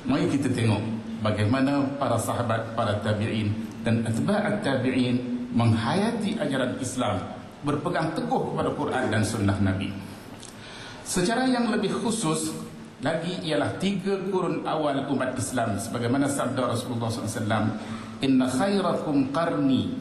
Speaker 2: Mari kita tengok bagaimana para sahabat, para tabi'in dan atba'at tabi'in menghayati ajaran Islam, berpegang teguh kepada Quran dan sunnah Nabi. Secara yang lebih khusus lagi ialah 3 kurun awal umat Islam, sebagaimana sabda Rasulullah SAW, inna khairakum qarni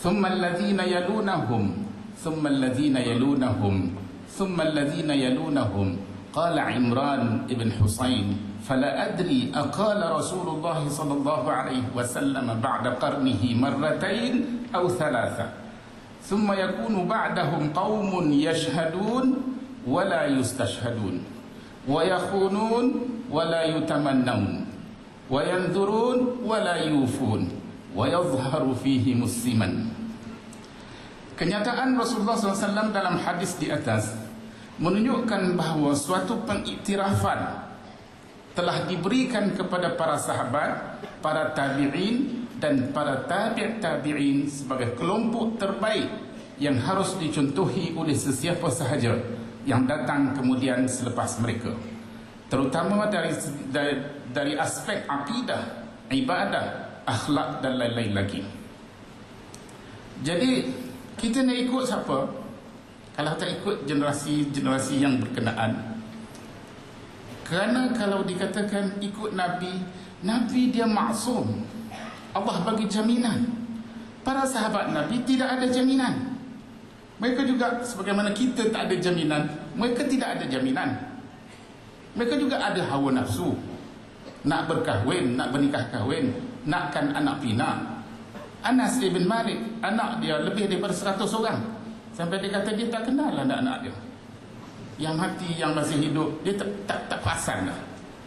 Speaker 2: thumma alladhina yalunahum thumma alladhina yalunahum thumma alladhina yalunahum. Qala Imran ibn Husain, fala adri aqala Rasulullah sallallahu alaihi wasallam ba'da qarnihi marratain aw thalatha thumma yakunu ba'dahum qaumun yashhadun wa la yustashhadun wa yakhunun wa la yutamannun wa yanzurun wa la yufun wa yadhharu fihi musliman. Kenyataan Rasulullah SAW dalam hadis di atas menunjukkan bahawa suatu pengiktirafan telah diberikan kepada para sahabat, para tabi'in dan para tabi'in sebagai kelompok terbaik yang harus dicontohi oleh sesiapa sahaja yang datang kemudian selepas mereka, terutama dari aspek akidah, ibadah, akhlak dan lain-lain lagi. Jadi kita nak ikut siapa? Kalau tak ikut generasi yang berkenaan. Kerana kalau dikatakan ikut Nabi, Nabi dia maksum, Allah bagi jaminan. Para sahabat Nabi tidak ada jaminan. Mereka juga sebagaimana kita tak ada jaminan, mereka tidak ada jaminan. Mereka juga ada hawa nafsu, nak berkahwin, nak bernikah kahwin, nakkan anak pinak. Anas ibn Malik, anak dia lebih daripada 100 orang. Sampai dia kata dia tak kenal anak-anak dia. Yang mati, yang masih hidup, dia tak perasan dah.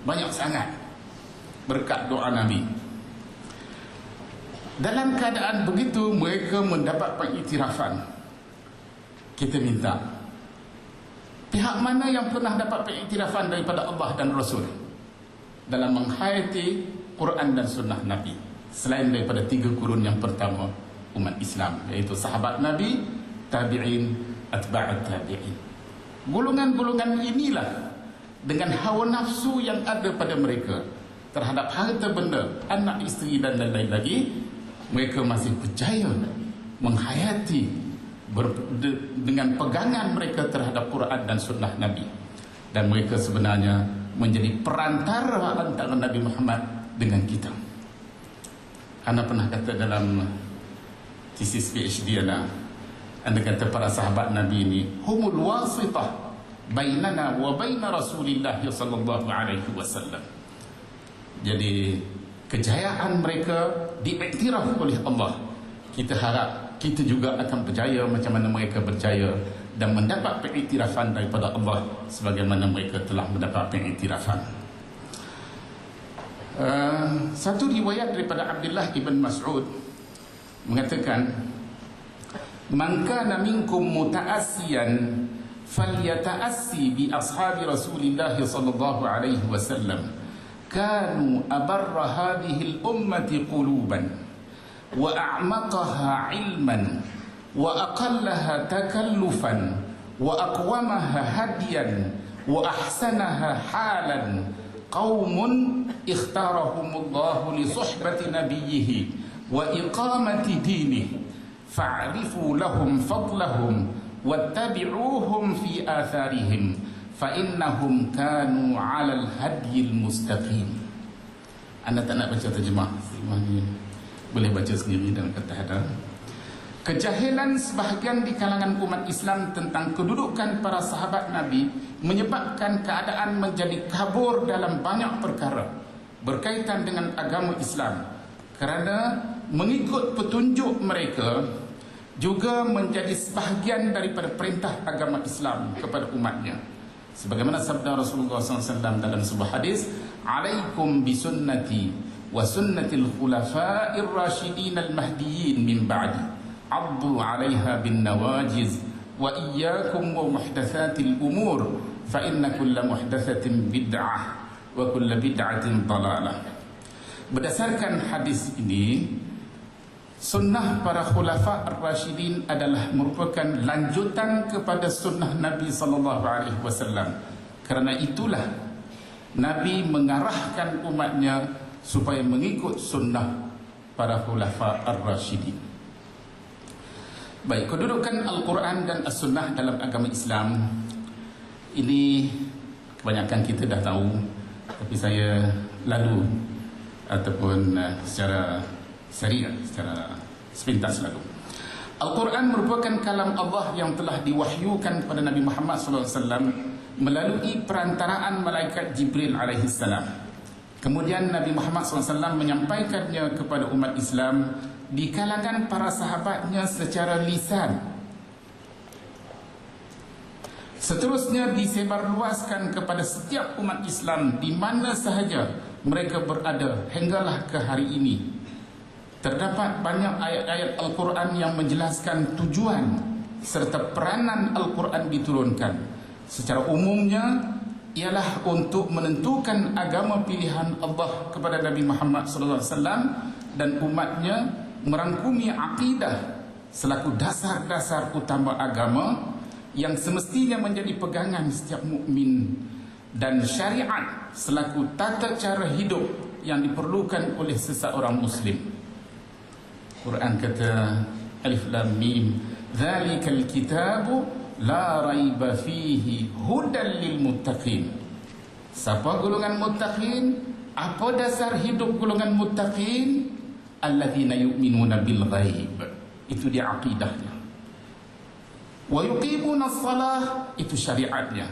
Speaker 2: Banyak sangat berkat doa Nabi. Dalam keadaan begitu, mereka mendapat pengiktirafan. Kita minta, pihak mana yang pernah dapat pengiktirafan daripada Allah dan Rasul dalam menghayati Quran dan sunnah Nabi, selain daripada 3 kurun yang pertama umat Islam, iaitu sahabat Nabi, tabi'in, atba'at tabi'in. Golongan-golongan inilah dengan hawa nafsu yang ada pada mereka terhadap harta benda, anak, isteri dan lain-lain lagi, mereka masih berjaya menghayati dengan pegangan mereka terhadap Quran dan sunnah Nabi, dan mereka sebenarnya menjadi perantara antara Nabi Muhammad dengan kita. Anda pernah kata dalam tesis PhD anda kata para sahabat Nabi ini humul wasitah bainana wa baina Rasulillah sallallahu alaihi wasallam. Jadi kejayaan mereka diiktiraf oleh Allah. Kita harap kita juga akan berjaya macam mana mereka berjaya dan mendapat pengiktirafan daripada Allah sebagaimana mereka telah mendapat pengiktirafan. Satu riwayat daripada Abdullah ibn Mas'ud mengatakan, man kana minkum muta'assiyan falyata'assi bi ashabi Rasulillah sallallahu alaihi wasallam kanu abarra hadhihi al-ummati quluban wa a'maqaha 'ilman wa aqallaha takallufan wa aqwamaha hadiyan wa ahsanaha halan qaumun ikhtarahumullahu li suhbati nabiyhi wa iqamati dinihi fa'rifu lahum fadlahum wattabi'uhum fi atharihim fa innahum kanu 'alal hadyil mustaqim. Anda tak nak baca terjemah ni, boleh baca sendiri dalam kata hadar. Kejahilan sebahagian di kalangan umat Islam tentang kedudukan para sahabat Nabi menyebabkan keadaan menjadi kabur dalam banyak perkara berkaitan dengan agama Islam, kerana mengikut petunjuk mereka juga menjadi sebahagian daripada perintah agama Islam kepada umatnya. Sebagaimana sabda Rasulullah SAW dalam sebuah hadis, alaikum bisunnati wa sunnatil khulafa'ir rasyidin al-mahdiyyin min ba'di addu 'alaiha bin nawajiz wa iyyakum wa muhdatsatil umur fa inna kulla muhdatsatin bid'ah wa kulla bid'atin dalalah. Berdasarkan hadis ini, sunnah para khulafa ar-rasyidin adalah merupakan lanjutan kepada sunnah Nabi sallallahu alaihi wasallam. Kerana itulah Nabi mengarahkan umatnya supaya mengikut sunnah para khulafa ar-rasyidin. Baik, kedudukan Al-Quran dan As-Sunnah dalam agama Islam ini kebanyakan kita dah tahu, tapi saya lalu ataupun secara syariah, secara sepintas lalu. Al-Quran merupakan kalam Allah yang telah diwahyukan kepada Nabi Muhammad SAW melalui perantaraan malaikat Jibril AS. Kemudian Nabi Muhammad SAW menyampaikannya kepada umat Islam di kalangan para sahabatnya secara lisan. Seterusnya disebarluaskan kepada setiap umat Islam di mana sahaja mereka berada hinggalah ke hari ini. Terdapat banyak ayat-ayat Al-Quran yang menjelaskan tujuan serta peranan Al-Quran diturunkan. Secara umumnya ialah untuk menentukan agama pilihan Allah kepada Nabi Muhammad SAW dan umatnya, merangkumi akidah selaku dasar-dasar utama agama yang semestinya menjadi pegangan setiap mukmin, dan syariat selaku tata cara hidup yang diperlukan oleh seseorang muslim. Quran kata alif lam mim dzalikal kitabu la raiba fihi hudan lil muttaqin. Siapa golongan muttaqin? Apa dasar hidup golongan muttaqin? Alladzina yu'minuna bil ghaib. Itu dia akidahnya. Wa yuqimuna shalah, itu syariatnya.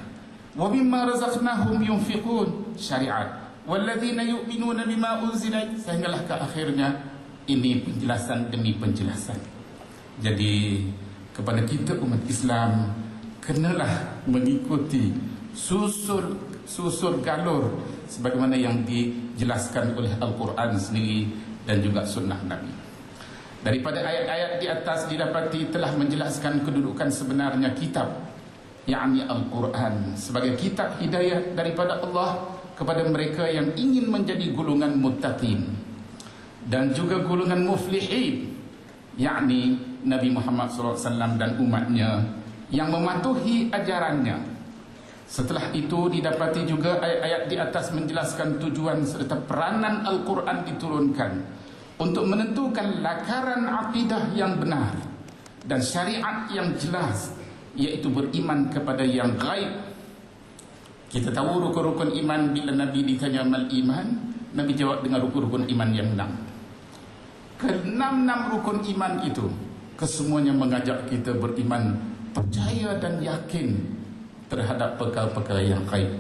Speaker 2: Wa mimma razaqnahum yunfiqun, syariat. Walladzina yu'minuna bima unzila, sehinggalah ke akhirnya. Ini penjelasan demi penjelasan. Jadi kepada kita umat Islam, kenalah mengikuti susur galur sebagaimana yang dijelaskan oleh Al-Quran sendiri dan juga sunnah Nabi. Daripada ayat-ayat di atas didapati telah menjelaskan kedudukan sebenarnya kitab, yakni Al-Quran, sebagai kitab hidayah daripada Allah kepada mereka yang ingin menjadi golongan muttaqin dan juga golongan muflihin, yakni Nabi Muhammad SAW dan umatnya yang mematuhi ajarannya. Setelah itu didapati juga ayat-ayat di atas menjelaskan tujuan serta peranan Al-Quran diturunkan untuk menentukan lakaran akidah yang benar dan syariat yang jelas, iaitu beriman kepada yang gaib. Kita tahu rukun-rukun iman. Bila Nabi ditanya mal iman, Nabi jawab dengan rukun-rukun iman yang 6. Ke-6 rukun iman itu kesemuanya mengajak kita beriman, percaya dan yakin terhadap perkara-perkara yang gaib.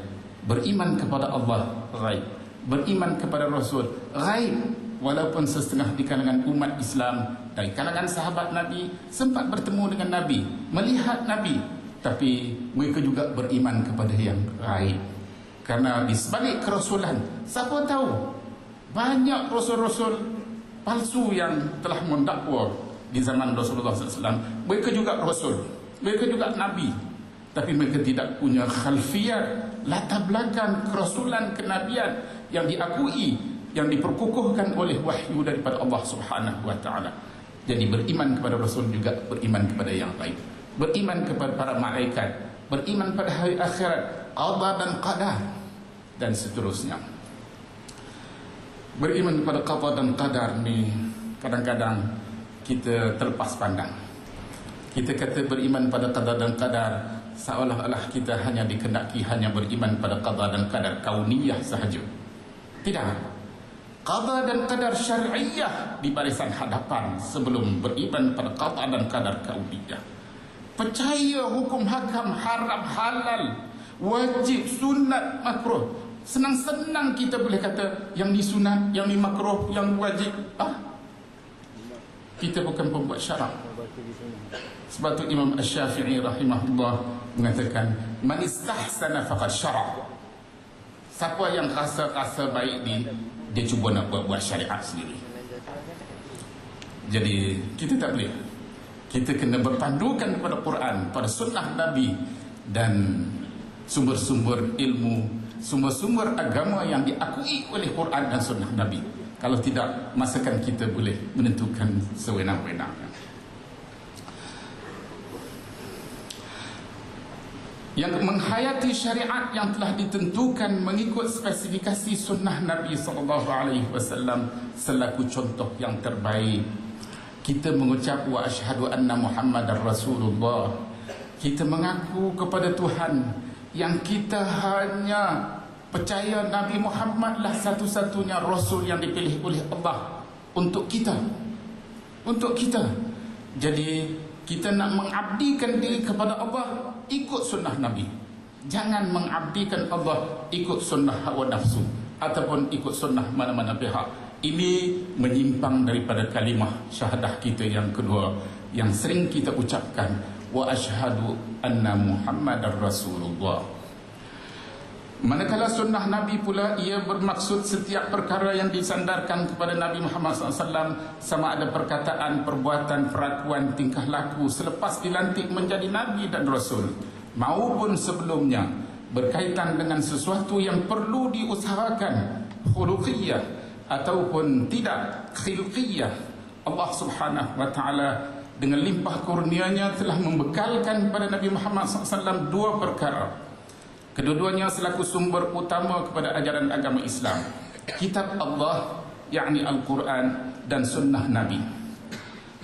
Speaker 2: Beriman kepada Allah, gaib. Beriman kepada Rasul, gaib. Walaupun setengah di kalangan umat Islam, dari kalangan sahabat Nabi sempat bertemu dengan Nabi, melihat Nabi, tapi mereka juga beriman kepada yang gaib. Karena di sebalik kerasulan, siapa tahu banyak rasul-rasul palsu yang telah mendakwa di zaman Rasulullah SAW. Mereka juga rasul, mereka juga nabi, tapi mereka tidak punya khalfiyat, latar belakang kerasulan, kenabian yang diakui, yang diperkukuhkan oleh wahyu daripada Allah Subhanahu wa taala. Jadi beriman kepada Rasul juga beriman kepada yang gaib. Beriman kepada para malaikat, beriman pada hari akhirat, qada dan qadar, dan seterusnya. Beriman kepada qada dan qadar ni kadang-kadang kita terlepas pandang. Kita kata beriman pada qada dan qadar, seolah-olah kita hanya dikehendaki hanya beriman pada qada dan qadar kauniyah sahaja. Tidak. Qada dan qadar syar'iyah di barisan hadapan sebelum beriman pada qada dan qadar kauniyah. Percaya hukum hakam, haram, halal, wajib, sunat, makruh. Senang-senang kita boleh kata yang disunat, yang dimakruh, yang wajib. Kita bukan pembuat syarak. Sebab tu Imam Asy-Syafi'i rahimahullah mengatakan, man istahsana faqad syara'. Siapa yang rasa baik dia cuba nak buat syariat sendiri. Jadi kita tak boleh. Kita kena berpandukan kepada Quran, pada sunnah Nabi, dan sumber-sumber ilmu, sumber-sumber agama yang diakui oleh Quran dan sunnah Nabi. Kalau tidak, masakan kita boleh menentukan sewenang-wenangnya. Yang menghayati syariat yang telah ditentukan mengikut spesifikasi sunnah Nabi SAW selaku contoh yang terbaik. Kita mengucap wa asyhadu anna Muhammadar Rasulullah. Kita mengaku kepada Tuhan yang kita hanya percaya Nabi Muhammad lah satu-satunya Rasul yang dipilih oleh Allah untuk kita. Untuk kita. Jadi kita nak mengabdikan diri kepada Allah, ikut sunnah Nabi. Jangan mengabdikan Allah ikut sunnah hawa nafsu ataupun ikut sunnah mana-mana pihak. Ini menyimpang daripada kalimah syahadah kita yang kedua yang sering kita ucapkan, wa asyhadu anna Muhammadar Rasulullah. Manakala sunnah Nabi pula, ia bermaksud setiap perkara yang disandarkan kepada Nabi Muhammad SAW, sama ada perkataan, perbuatan, perlakuan, tingkah laku selepas dilantik menjadi Nabi dan Rasul maupun sebelumnya, berkaitan dengan sesuatu yang perlu diusahakan, khuluqiyah ataupun tidak khilqiyah. Allah Subhanahu wa ta'ala dengan limpah kurnianya telah membekalkan kepada Nabi Muhammad SAW dua perkara. Kedua-duanya selaku sumber utama kepada ajaran agama Islam, kitab Allah, yakni Al-Quran, dan sunnah Nabi.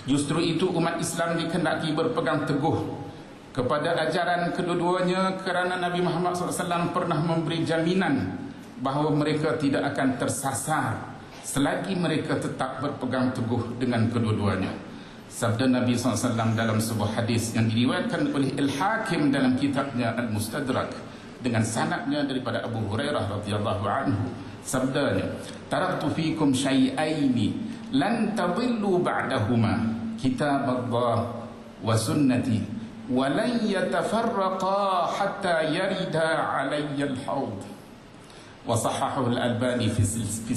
Speaker 2: Justru itu umat Islam dikehendaki berpegang teguh kepada ajaran kedua-duanya kerana Nabi Muhammad SAW pernah memberi jaminan bahawa mereka tidak akan tersasar selagi mereka tetap berpegang teguh dengan kedua-duanya. Sabda Nabi SAW dalam sebuah hadis yang diriwayatkan oleh Al-Hakim dalam kitabnya Al-Mustadrak dengan sanadnya daripada Abu Hurairah radhiyallahu anhu, sabdanya, taraktu fikum syai'aini lan tadillu ba'dahuma, kitab Allah wa sunnati wa lan yatafarraqa hatta yarida alayya al-hawd. Wa sahahahu al-Albani fi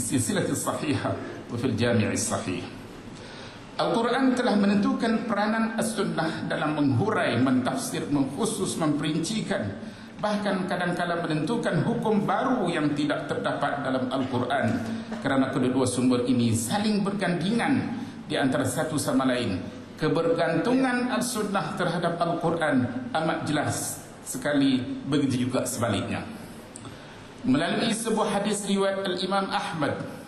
Speaker 2: silsilati as-sahihah wa fi al-jami' as-sahih. Al-Quran telah menentukan peranan as-sunnah dalam menghurai, mentafsir, mengkhusus, memperincikan, bahkan kadang-kala menentukan hukum baru yang tidak terdapat dalam Al-Quran, kerana kedua-dua sumber ini saling bergandengan di antara satu sama lain. Kebergantungan Al-Sunnah terhadap Al-Quran amat jelas sekali, begitu juga sebaliknya. Melalui sebuah hadis riwayat Al-Imam Ahmad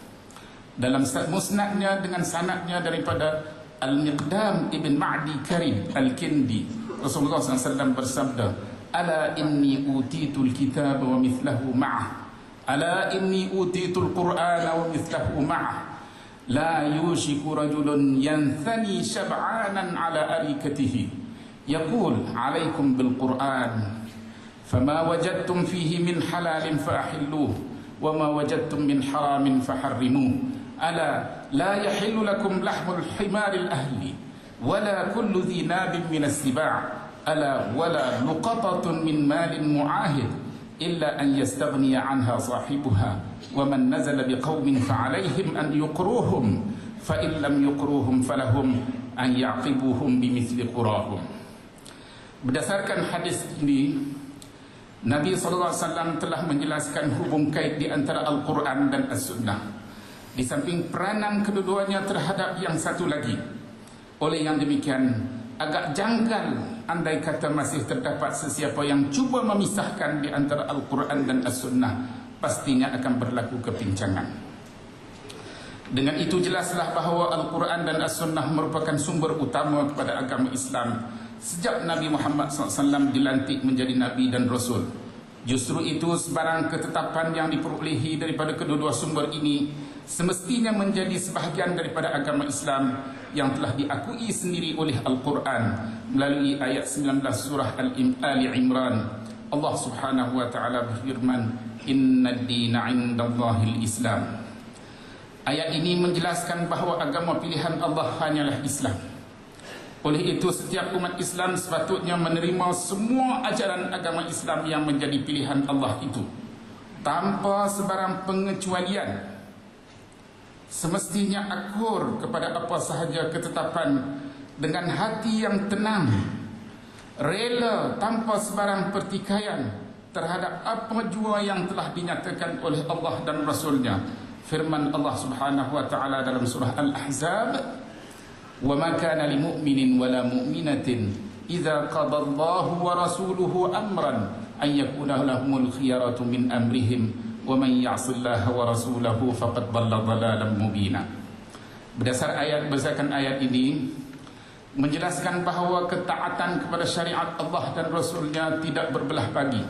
Speaker 2: dalam musnadnya dengan sanadnya daripada Al-Miqdam ibn Ma'di Karib Al-Kindi, Rasulullah SAW bersabda, ala inni utitul kitab wa mithlahu ma'ah, ala inni utitul qur'ana wa mithlahu ma'ah, la yushiku rajulun yanthani shab'anan ala arikatihi yaqul alaikum bil qur'an fama wajadtum fihi min halalin fa'ahilluh wa ma wajadtum min haramin faharrimuh, ala la yahillu lakum lahmul himaril ahli wala kullu dhi nabin minas siba', ala wala luqatatun min malin mu'ahid illa an yastaghniya anha sahibuha wa man nazala biqaumin fa'alaihim an yuqruhum fa in lam yuqruhum falahum an yaqibuhum bimithli qurahum. Berdasarkan hadis ini, Nabi SAW telah menjelaskan hubung kait di antara Al-Quran dan As-Sunnah, di samping peranan kedua-duanya terhadap yang satu lagi. Oleh yang demikian, agak janggal andai kata masih terdapat sesiapa yang cuba memisahkan di antara Al-Quran dan As-Sunnah, pastinya akan berlaku kepincangan. Dengan itu jelaslah bahawa Al-Quran dan As-Sunnah merupakan sumber utama kepada agama Islam sejak Nabi Muhammad SAW dilantik menjadi Nabi dan Rasul. Justru itu sebarang ketetapan yang diperolehi daripada kedua-dua sumber ini semestinya menjadi sebahagian daripada agama Islam yang telah diakui sendiri oleh Al-Quran melalui ayat 19 surah Ali Imran. Allah Subhanahu wa taala berfirman, "Innad dina 'indallahil Islam." Ayat ini menjelaskan bahawa agama pilihan Allah hanyalah Islam. Oleh itu setiap umat Islam sepatutnya menerima semua ajaran agama Islam yang menjadi pilihan Allah itu tanpa sebarang pengecualian. Semestinya akur kepada apa sahaja ketetapan dengan hati yang tenang, rela tanpa sebarang pertikaian terhadap apa jua yang telah dinyatakan oleh Allah dan Rasulnya. Firman Allah Subhanahu wa taala dalam surah Al-Ahzab, "Wa ma kana lil mu'minin wa la mu'minatin idza qada Allahu wa rasuluhu amran an yakuna lahumul khiyaratu min amrihim wa man ya'sillaha wa rasulahu faqad dhalla dhalalan mubina." Berdasarkan ayat ini menjelaskan bahawa ketaatan kepada syariat Allah dan Rasulnya tidak berbelah bagi.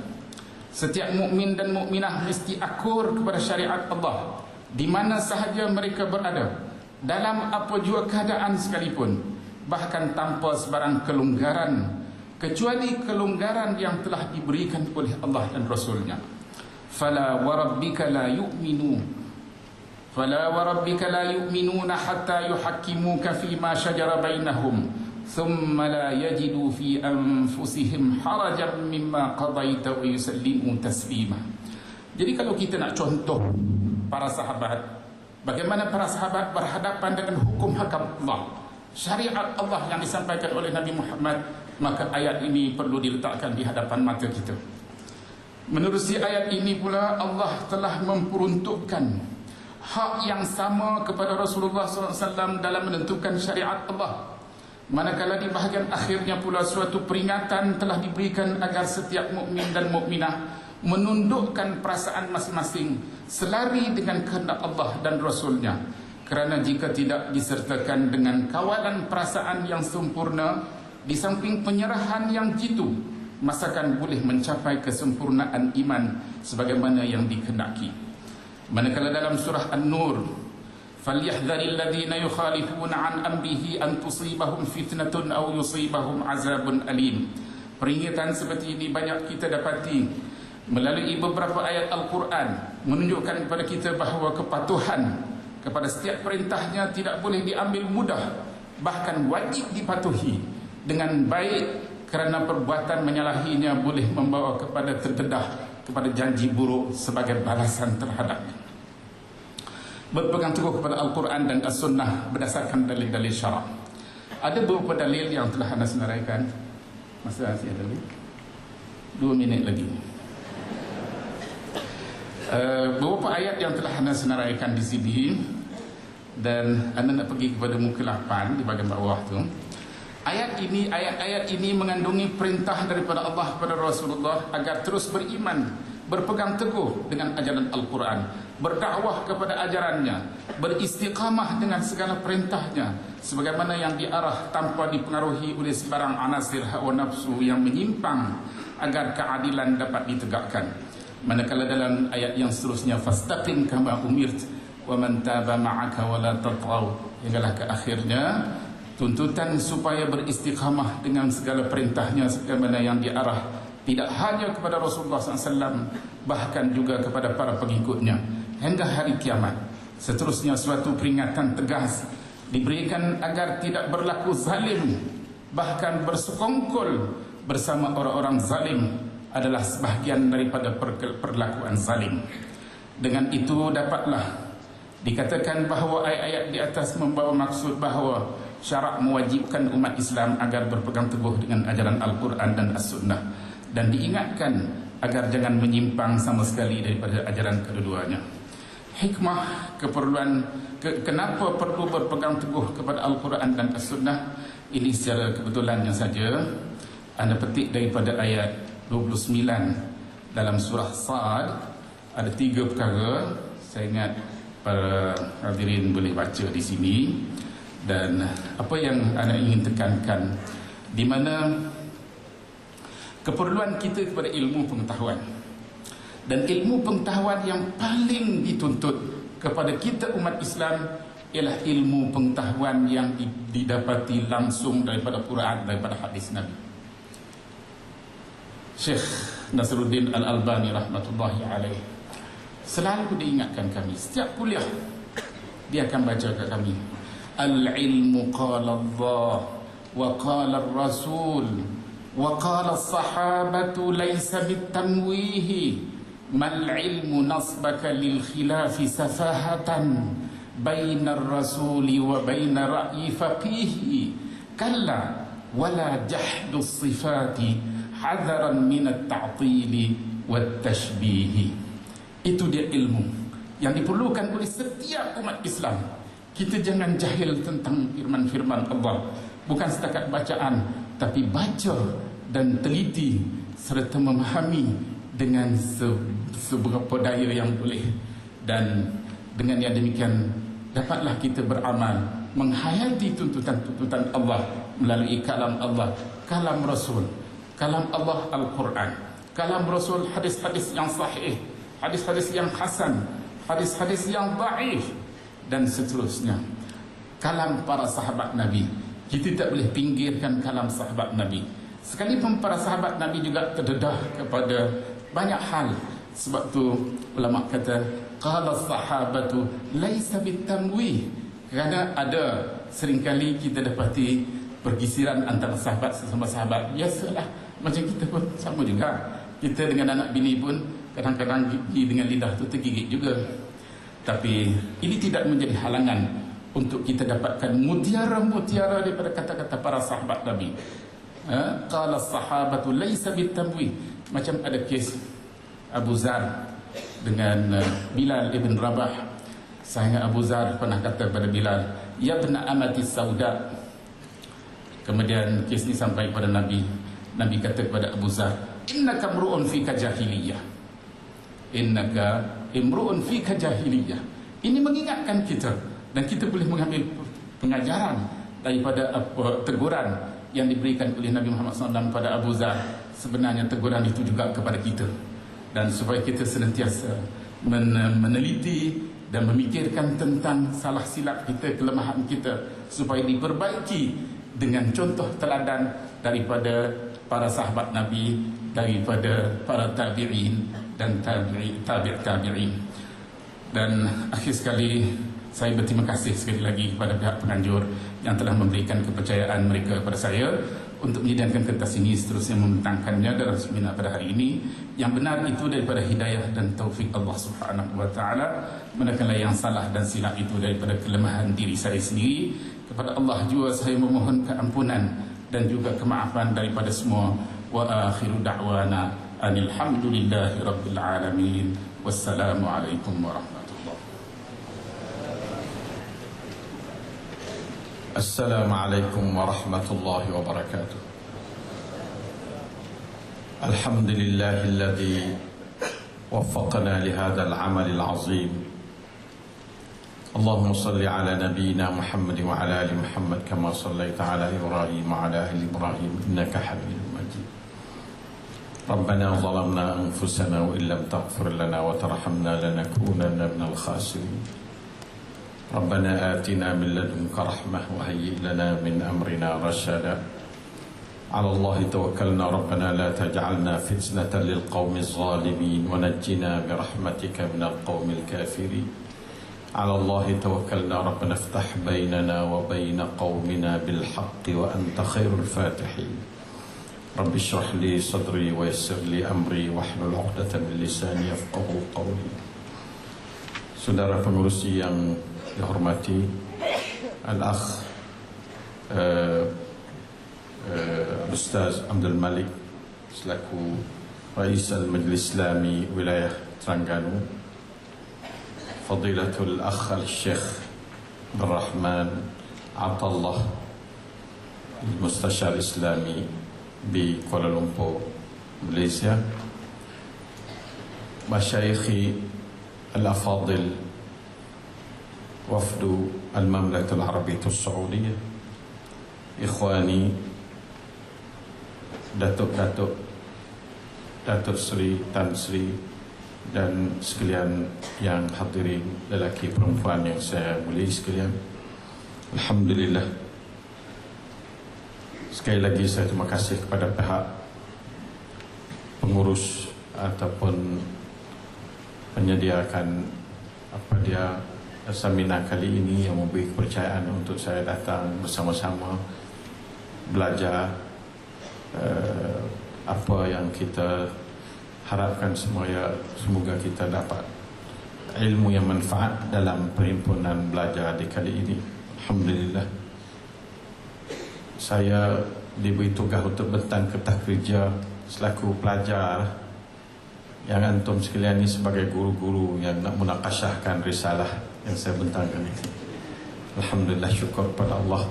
Speaker 2: Setiap mukmin dan mukminah mesti akur kepada syariat Allah di mana sahaja mereka berada, dalam apa jua keadaan sekalipun, bahkan tanpa sebarang kelonggaran kecuali kelonggaran yang telah diberikan oleh Allah dan Rasulnya. Fala warabbika la yu'minuna hatta yuhakkimuka fima shajara bainahum thumma la yajidu fi anfusihim harajan mimma qadaita wa yusallimu taslima. Jadi kalau kita nak contoh para sahabat, bagaimana para sahabat berhadapan dengan hukum hakam Allah, syariat Allah yang disampaikan oleh Nabi Muhammad, maka ayat ini perlu diletakkan di hadapan mata kita. Menerusi ayat ini pula, Allah telah memperuntukkan hak yang sama kepada Rasulullah SAW dalam menentukan syariat Allah. Manakala di bahagian akhirnya pula suatu peringatan telah diberikan agar setiap mukmin dan mukminah menundukkan perasaan masing-masing selari dengan kehendak Allah dan Rasulnya. Kerana jika tidak disertakan dengan kawalan perasaan yang sempurna di samping penyerahan yang jitu, masakan boleh mencapai kesempurnaan iman sebagaimana yang dikehendaki. Manakala dalam surah An-Nur, "Falyahdharil ladzina yukhalifuna an amrihi an tusibahum fitnatun aw yusibahum azabun alim." Peringatan seperti ini banyak kita dapati melalui beberapa ayat Al-Quran, menunjukkan kepada kita bahawa kepatuhan kepada setiap perintahnya tidak boleh diambil mudah, bahkan wajib dipatuhi dengan baik, kerana perbuatan menyalahinya boleh membawa kepada terdedah kepada janji buruk sebagai balasan terhadapnya. Berpegang teguh kepada Al-Quran dan As-Sunnah berdasarkan dalil-dalil syarak. Ada beberapa dalil yang telah anda senaraikan. Masa masih ada lagi 2 minit lagi. Beberapa ayat yang telah anda senaraikan di sini, dan anda nak pergi kepada muka 8 di bahagian bawah tu. Ayat-ayat ini mengandungi perintah daripada Allah kepada Rasulullah agar terus beriman berpegang teguh dengan ajaran Al-Quran, berdakwah kepada ajarannya, beristiqamah dengan segala perintahnya, sebagaimana yang diarah tanpa dipengaruhi oleh sebarang anasir hawa nafsu yang menyimpang, agar keadilan dapat ditegakkan. Manakala dalam ayat yang seterusnya, fastaqim kama umirt wa man taba ma'aka wa la tatghaw, hinggalah ke akhirnya, tuntutan supaya beristiqamah dengan segala perintahnya sebagaimana yang diarah tidak hanya kepada Rasulullah SAW, bahkan juga kepada para pengikutnya hingga hari kiamat. Seterusnya suatu peringatan tegas diberikan agar tidak berlaku zalim, bahkan bersekongkol bersama orang-orang zalim adalah sebahagian daripada perlakuan zalim. Dengan itu dapatlah dikatakan bahawa ayat-ayat di atas membawa maksud bahawa syarak mewajibkan umat Islam agar berpegang teguh dengan ajaran Al-Quran dan As-Sunnah, dan diingatkan agar jangan menyimpang sama sekali daripada ajaran kedua-duanya. Hikmah keperluan kenapa perlu berpegang teguh kepada Al-Quran dan As-Sunnah ini secara kebetulannya saja anda petik daripada ayat 29 dalam surah Sa'ad. Ada 3 perkara, saya ingat para hadirin boleh baca di sini. Dan apa yang anda ingin tekankan, di mana keperluan kita kepada ilmu pengetahuan, dan ilmu pengetahuan yang paling dituntut kepada kita umat Islam ialah ilmu pengetahuan yang didapati langsung daripada Quran, daripada hadis Nabi. Syekh Nasruddin Al-Albani rahmatullahi alaih selalu diingatkan kami setiap kuliah, dia akan baca ke kami, al-ilmu qala Allah wa qala ar-rasul wa qala as-sahabatu laysa bit-tamwihi mal ilmu nasbaka lil khilafi safahatan baina ar-rasuli wa baina ra'yi faqihi kalla wala jahdu as-sifati hadaran min at-ta'tili wat-tashbih. Itu dia ilmu yang diperlukan oleh setiap umat Islam. Kita jangan jahil tentang firman-firman Allah, bukan setakat bacaan, tapi baca dan teliti serta memahami dengan seberapa daya yang boleh. Dan dengan yang demikian dapatlah kita beramal menghayati tuntutan-tuntutan Allah melalui kalam Allah, kalam Rasul, kalam Allah Al-Quran, kalam Rasul, hadis-hadis yang sahih, hadis-hadis yang hasan, hadis-hadis yang dhaif, dan seterusnya. Kalam para sahabat Nabi, kita tak boleh pinggirkan kalam sahabat Nabi. Sekalipun para sahabat Nabi juga terdedah kepada banyak hal. Sebab tu ulama kata qala sahabatu laisa bitamwih, kerana ada seringkali kita dapati pergisiran antara sahabat sesama sahabat. Biasalah, macam kita pun sama juga. Kita dengan anak bini pun kadang-kadang gigi dengan lidah tu tergigit juga. Tapi ini tidak menjadi halangan untuk kita dapatkan mutiara-mutiara daripada kata-kata para sahabat Nabi. Qala sahabatu laisa bitamwih. Macam ada kes Abu Zar dengan Bilal ibn Rabah. Sehingga Abu Zar pernah kata kepada Bilal, ya ibna amati sauda. Kemudian kes ini sampai kepada Nabi. Nabi kata kepada Abu Zar, innaka mru'un fika jahiliyah, innaka imru'un fika jahiliyah. Ini mengingatkan kita, dan kita boleh mengambil pengajaran daripada teguran yang diberikan oleh Nabi Muhammad SAW kepada Abu Zar. Sebenarnya teguran itu juga kepada kita, dan supaya kita senantiasa meneliti dan memikirkan tentang salah silap kita, kelemahan kita, supaya diperbaiki dengan contoh teladan daripada para sahabat Nabi, daripada para tabi'in dan tabi'in. Dan akhir sekali, saya berterima kasih sekali lagi kepada pihak penganjur yang telah memberikan kepercayaan mereka kepada saya untuk menyediakan kertas ini, seterusnya membentangkannya dalam seminar pada hari ini. Yang benar itu daripada hidayah dan taufik Allah Subhanahu wa taala, manakala yang salah dan silap itu daripada kelemahan diri saya sendiri. Kepada Allah juga saya memohon keampunan dan juga kemaafan daripada semua. Wa akhiru da'wana alhamdulillahi rabbil alamin. Wassalamualaikum warahmatullahi.
Speaker 3: Assalamualaikum warahmatullahi wabarakatuh. Alhamdulillahilladzi وفقنا لهذا العمل العظيم. اللهم صل على نبينا محمد وعلى آل محمد كما صليت على إبراهيم وعلى آل إبراهيم إنك حميد مجيد. ربنا ظلمنا أنفسنا وإن لم تغفر لنا وترحمنا لنكونن من الخاسرين. ربنا آتنا من لدنك رحمة وهيئ لنا من أمرنا رشدا. على الله توكلنا ربنا لا تجعلنا فتنة للقوم الظالمين ونجنا برحمتك من القوم الكافرين. على الله توكلنا ربنا افتح بيننا وبين قومنا بالحق وأنت خير الفاتحين. رب اشرح لي صدري ويسر لي أمري واحلل عقدة من لساني يفقهوا قولي. Saudara pengurusi yang dihormati, Al-Akh Ustaz Abdul Malik selaku Rais Al-Majlis Islami Wilayah Terengganu, Fadilatul Akh Al-Syekh Abdul Rahman Atallah Mustashar Islami di Kuala Lumpur, Malaysia, Masyayikhi Al-Afadil Wafdu Al-Mamlakatul Arabiyatul Saudiyah, Ikhwani, Datuk-datuk, Datuk Seri, Tan Sri dan sekalian yang hadirin lelaki perempuan yang saya muliai sekalian. Alhamdulillah, sekali lagi saya terima kasih kepada pihak pengurus ataupun menyediakan seminar kali ini yang memberi kepercayaan untuk saya datang bersama-sama belajar apa yang kita harapkan semoga kita dapat ilmu yang manfaat dalam perhimpunan belajar di kali ini. Alhamdulillah, saya diberi tugas untuk bentang kertas kerja selaku pelajar yang antum sekalian ini sebagai guru-guru yang nak munakashahkan risalah yang saya bentangkan ini. Alhamdulillah, syukur kepada Allah.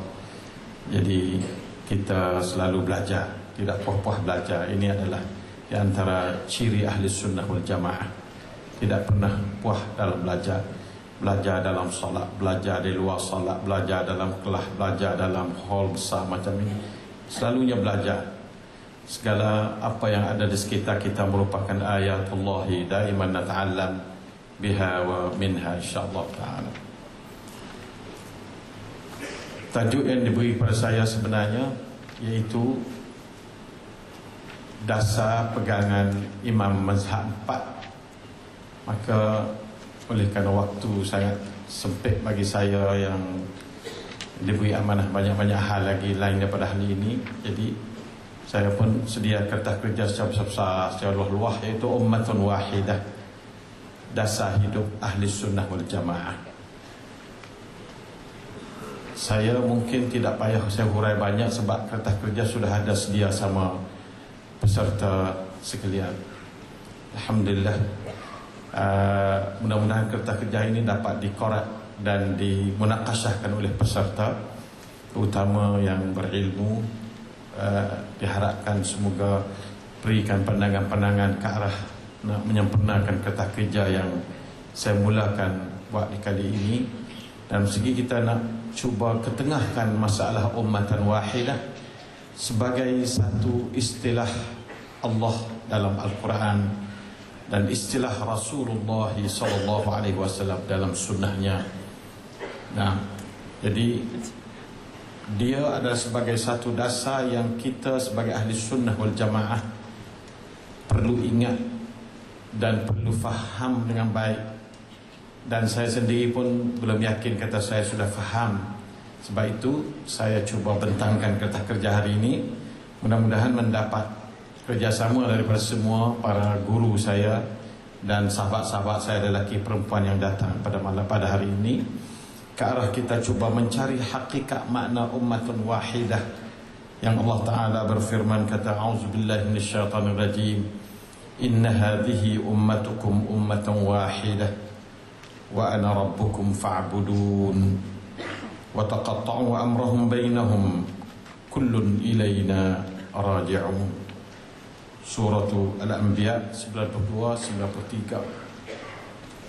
Speaker 3: Jadi kita selalu belajar, tidak puas-puas belajar. Ini adalah di antara ciri ahli sunnah wal jamaah. Tidak pernah puas dalam belajar. Belajar dalam solat, belajar di luar solat, belajar dalam kelas, belajar dalam hall besar macam ini. Selalunya belajar. Segala apa yang ada di sekitar kita merupakan ayatullahi daiman nata'allam biha wa minha insyaAllah ta'ala. Tajuk yang diberi kepada saya sebenarnya iaitu dasar pegangan Imam Mazhab 4. Maka oleh kerana waktu sangat sempit bagi saya yang diberi amanah banyak-banyak hal lagi lain daripada hari ini, jadi saya pun sedia kertas kerja secara besar-besar, secara luah-luah, iaitu ummatun wahidah, dasar hidup ahli sunnah wal jamaah. Saya mungkin tidak payah saya hurai banyak sebab kertas kerja sudah ada sedia sama peserta sekalian. Alhamdulillah, mudah-mudahan kertas kerja ini dapat dikorak dan dimunakashahkan oleh peserta, terutama yang berilmu. Diharapkan semoga berikan pandangan-pandangan ke arah nak menyempurnakan kertas kerja yang saya mulakan buat di kali ini. Dan segi kita nak cuba ketengahkan masalah ummatan wahidah sebagai satu istilah Allah dalam Al-Quran dan istilah Rasulullah SAW dalam sunnahnya. Nah, jadi dia adalah sebagai satu dasar yang kita sebagai ahli sunnah wal jamaah perlu ingat dan perlu faham dengan baik. Dan saya sendiri pun belum yakin kata saya sudah faham. Sebab itu saya cuba bentangkan kertas kerja hari ini. Mudah-mudahan mendapat kerjasama daripada semua para guru saya dan sahabat-sahabat saya lelaki perempuan yang datang pada hari ini, ke arah kita cuba mencari hakikat makna ummatun wahidah yang Allah Ta'ala berfirman, kata a'udzubillahi minasyaitanir rajim, inna hadhihi ummatukum ummatan wahidah wa ana rabbukum fa'budun wa taqatta'u amrahum bainahum kullun ilayna raji'un. surah Al-Anbiya 92, 93.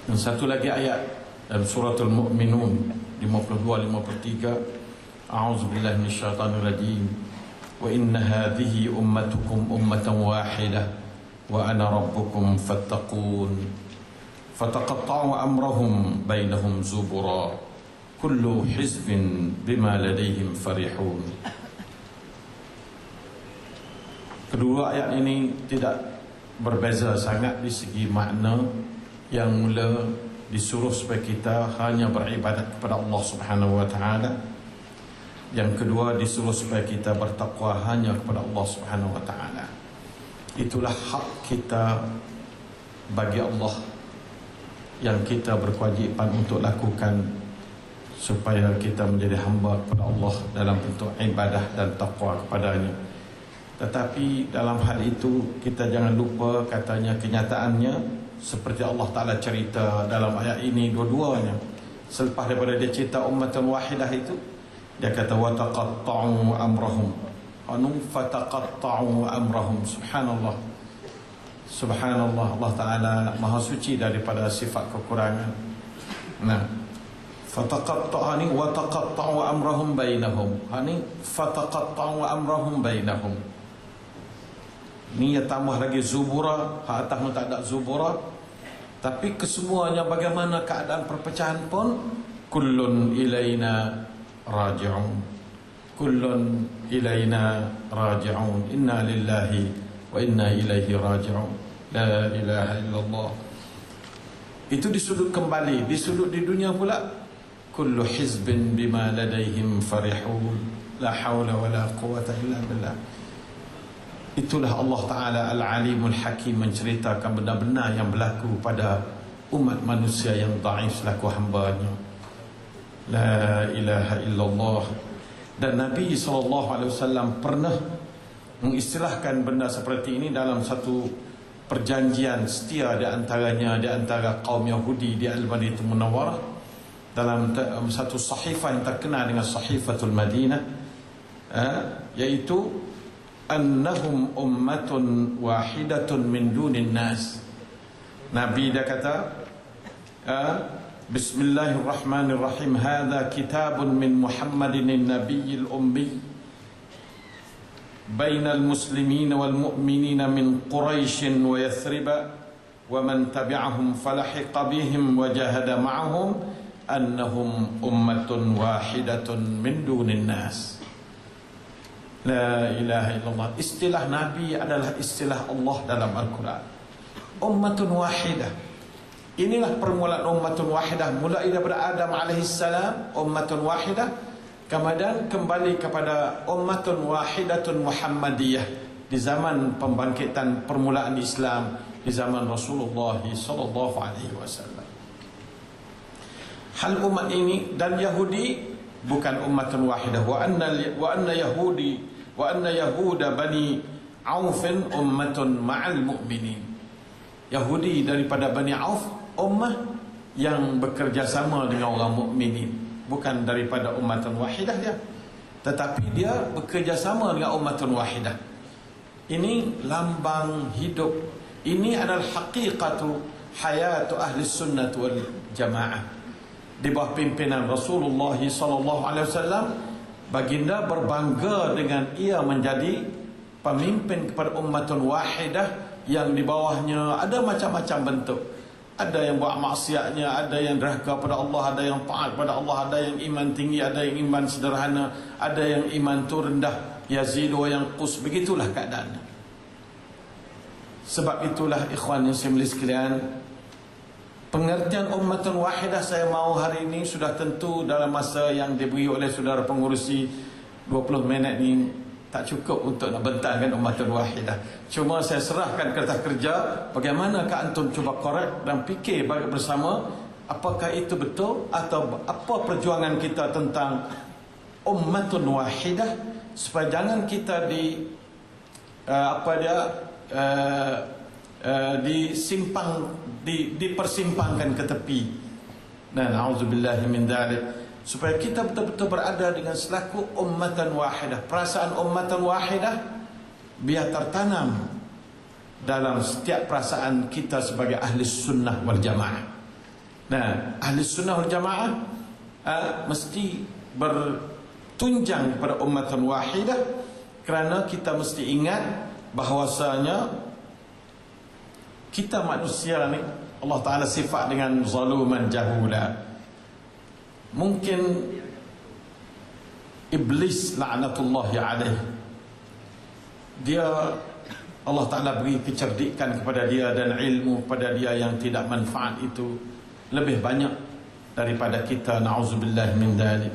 Speaker 3: Dan satu lagi ayat dalam surah Al-Mu'minun 52, 53. A'udzubillahi minasyaitonir rajim. Wa inna hadhihi ummatukum ummatan wahidah wa ana rabbukum fattaqun. Fataqatta'u amrahum bainahum zubura. Kullu hizbin bima ladaihim farihun. Kedua ayat ini tidak berbeza sangat di segi makna. Yang mula disuruh supaya kita hanya beribadat kepada Allah Subhanahu wa taala. Yang kedua disuruh supaya kita bertakwa hanya kepada Allah Subhanahu wa taala. Itulah hak kita bagi Allah yang kita berkewajipan untuk lakukan supaya kita menjadi hamba kepada Allah dalam bentuk ibadah dan takwa kepadanya. Tetapi dalam hal itu kita jangan lupa katanya kenyataannya seperti Allah Ta'ala cerita dalam ayat ini dua-duanya. Selepas daripada dia cerita ummatan wahidah itu, dia kata wataqatta'u amrahum. Fataqatta'u amrahum. Subhanallah. Subhanallah, Allah Ta'ala Maha suci daripada sifat kekurangan. Nah, fataqatta'u ni wataqatta'u amrahum bainahum. Hani fataqatta'u amrahum bainahum. Ni ya tambah lagi zubura, hak atas tak ada zubura. Tapi kesemuanya bagaimana keadaan perpecahan pun kullun ilaina raji'un. Kullun ilaina raji'un. Inna lillahi wa inna ilaihi raji'un. La ilaha illallah. Itu di sudut kembali. Di sudut di dunia pula kullu hizbin bima ladaihim farihun. La hawla wa la quwata illa billah. Itulah Allah Ta'ala Al-Alimul Hakim menceritakan benar-benar yang berlaku pada umat manusia yang dhaif selaku hambanya. La ilaha illallah. Dan Nabi SAW pernah mengistilahkan benda seperti ini dalam satu perjanjian setia di antaranya, di antara kaum Yahudi di Al-Madinah Munawwarah, dalam satu sahifah yang terkenal dengan Sahifatul Madinah, yaitu annahum ummatun wahidatun min dunin nas. Nabi dia kata Bismillahirrahmanirrahim. Hadha kitabun min Muhammadin nabiyil ummi bainal muslimin wal mu'minin min Quraisy wa Yathrib wa man tabi'ahum falahiqa bihim wa jahada ma'ahum annahum ummatun wahidatun min dunin nas. La ilaha illallah. Istilah Nabi adalah istilah Allah dalam Al-Quran. Ummatun wahidah. Inilah permulaan ummatun wahidah. Mulai daripada Adam alaihissalam, ummatun wahidah. Kemudian kembali kepada ummatun wahidatun Muhammadiyah di zaman pembangkitan permulaan Islam di zaman Rasulullah sallallahu alaihi wasallam. Hal umat ini dan Yahudi bukan ummatun wahidah. Wa anna yahuda bani Aufin ummatun ma'al mu'minin. Yahudi daripada Bani Auf ummah yang bekerja sama dengan orang mukminin, bukan daripada ummatun wahidah dia, tetapi dia bekerja sama dengan ummatun wahidah. Ini lambang hidup. Ini adalah haqiqatu hayatu ahli sunnah wal jamaah. Di bawah pimpinan Rasulullah sallallahu alaihi wasallam, baginda berbangga dengan ia menjadi pemimpin kepada ummatun wahidah yang di bawahnya ada macam-macam bentuk. Ada yang buat maksiatnya, ada yang derhaka pada Allah, ada yang taat pada Allah, ada yang iman tinggi, ada yang iman sederhana, ada yang iman tu rendah, yazid wa yanqus. Begitulah keadaannya. Sebab itulah ikhwan yang saya mulia sekalian, pengertian ummatun wahidah saya mahu hari ini sudah tentu dalam masa yang diberi oleh saudara pengurusi 20 minit ni tak cukup untuk nak bentangkan ummatun wahidah. Cuma saya serahkan kertas kerja, bagaimanakah antum cuba korek dan fikir bersama apakah itu betul atau apa perjuangan kita tentang ummatun wahidah, supaya jangan kita dipersimpangkan ke tepi. Dan auzubillahi min dzalik, supaya kita betul-betul berada dengan selaku ummatan wahidah. Perasaan ummatan wahidah biar tertanam dalam setiap perasaan kita sebagai ahli sunnah wal jamaah. Nah, ahli sunnah wal jamaah mesti bertunjang pada ummatan wahidah, kerana kita mesti ingat bahawasanya kita manusia ni Allah Ta'ala sifat dengan zaluman jahula. Mungkin Iblis la'natullahi alaih, dia Allah Ta'ala beri kecerdikan kepada dia dan ilmu kepada dia yang tidak manfaat itu lebih banyak daripada kita, na'udzubillah min dzalik.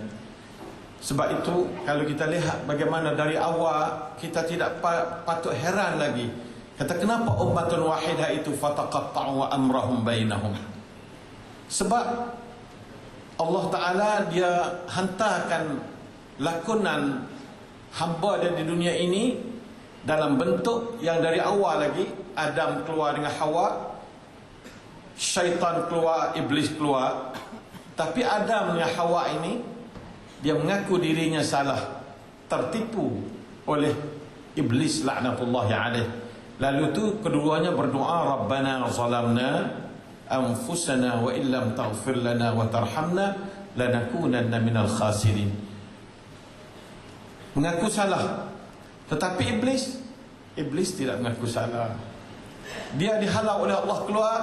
Speaker 3: Sebab itu kalau kita lihat bagaimana dari awal, kita tidak patut heran lagi. Kata kenapa ummatun wahidah itu fataqatta'u wa amrahum bainahum. Sebab Allah Ta'ala dia hantarkan lakonan hamba dia di dunia ini dalam bentuk yang dari awal lagi, Adam keluar dengan Hawa, syaitan keluar, iblis keluar. Tapi Adam dengan Hawa ini, dia mengaku dirinya salah, tertipu oleh iblis laknatullahi alaih. Lalu tu keduanya berdoa, Rabbana zalamna anfusana wa illam taghfir lana wa tarhamna lanakunanna minal khasirin. Mengaku salah. Tetapi iblis tidak mengaku salah. Dia dihalau oleh Allah keluar,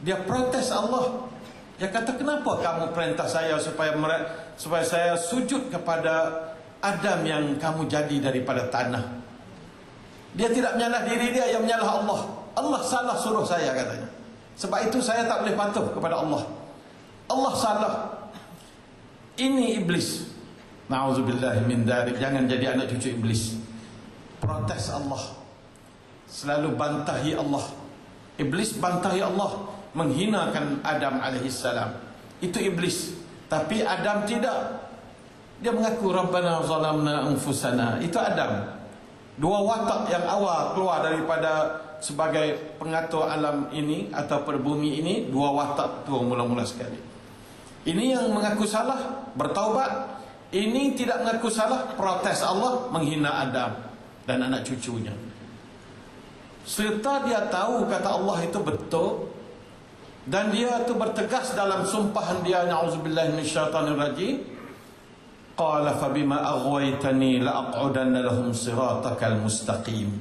Speaker 3: dia protes Allah. Dia kata, kenapa kamu perintah saya supaya saya sujud kepada Adam yang kamu jadi daripada tanah? Dia tidak menyalah diri dia, yang menyalah Allah. Allah salah suruh saya, katanya. Sebab itu saya tak boleh patuh kepada Allah. Allah salah. Ini iblis. Na'udzubillah min dzalik. Jangan jadi anak cucu iblis. Protes Allah, selalu bantahi Allah. Iblis bantahi Allah, menghinakan Adam alaihissalam. Itu iblis. Tapi Adam tidak. Dia mengaku Rabbana zalamna anfusana. Itu Adam. Dua watak yang awal keluar daripada sebagai pengatur alam ini atau perbumi ini, dua watak tu mula-mula sekali. Ini yang mengaku salah, bertaubat. Ini tidak mengaku salah, protes Allah, menghina Adam dan anak cucunya. Serta dia tahu kata Allah itu betul, dan dia itu bertegas dalam sumpahan dia, na'udzubillahi minasyaitanir rajim, qala fabima aghwaytani la'aq'udanna lahum siratakal mustaqim.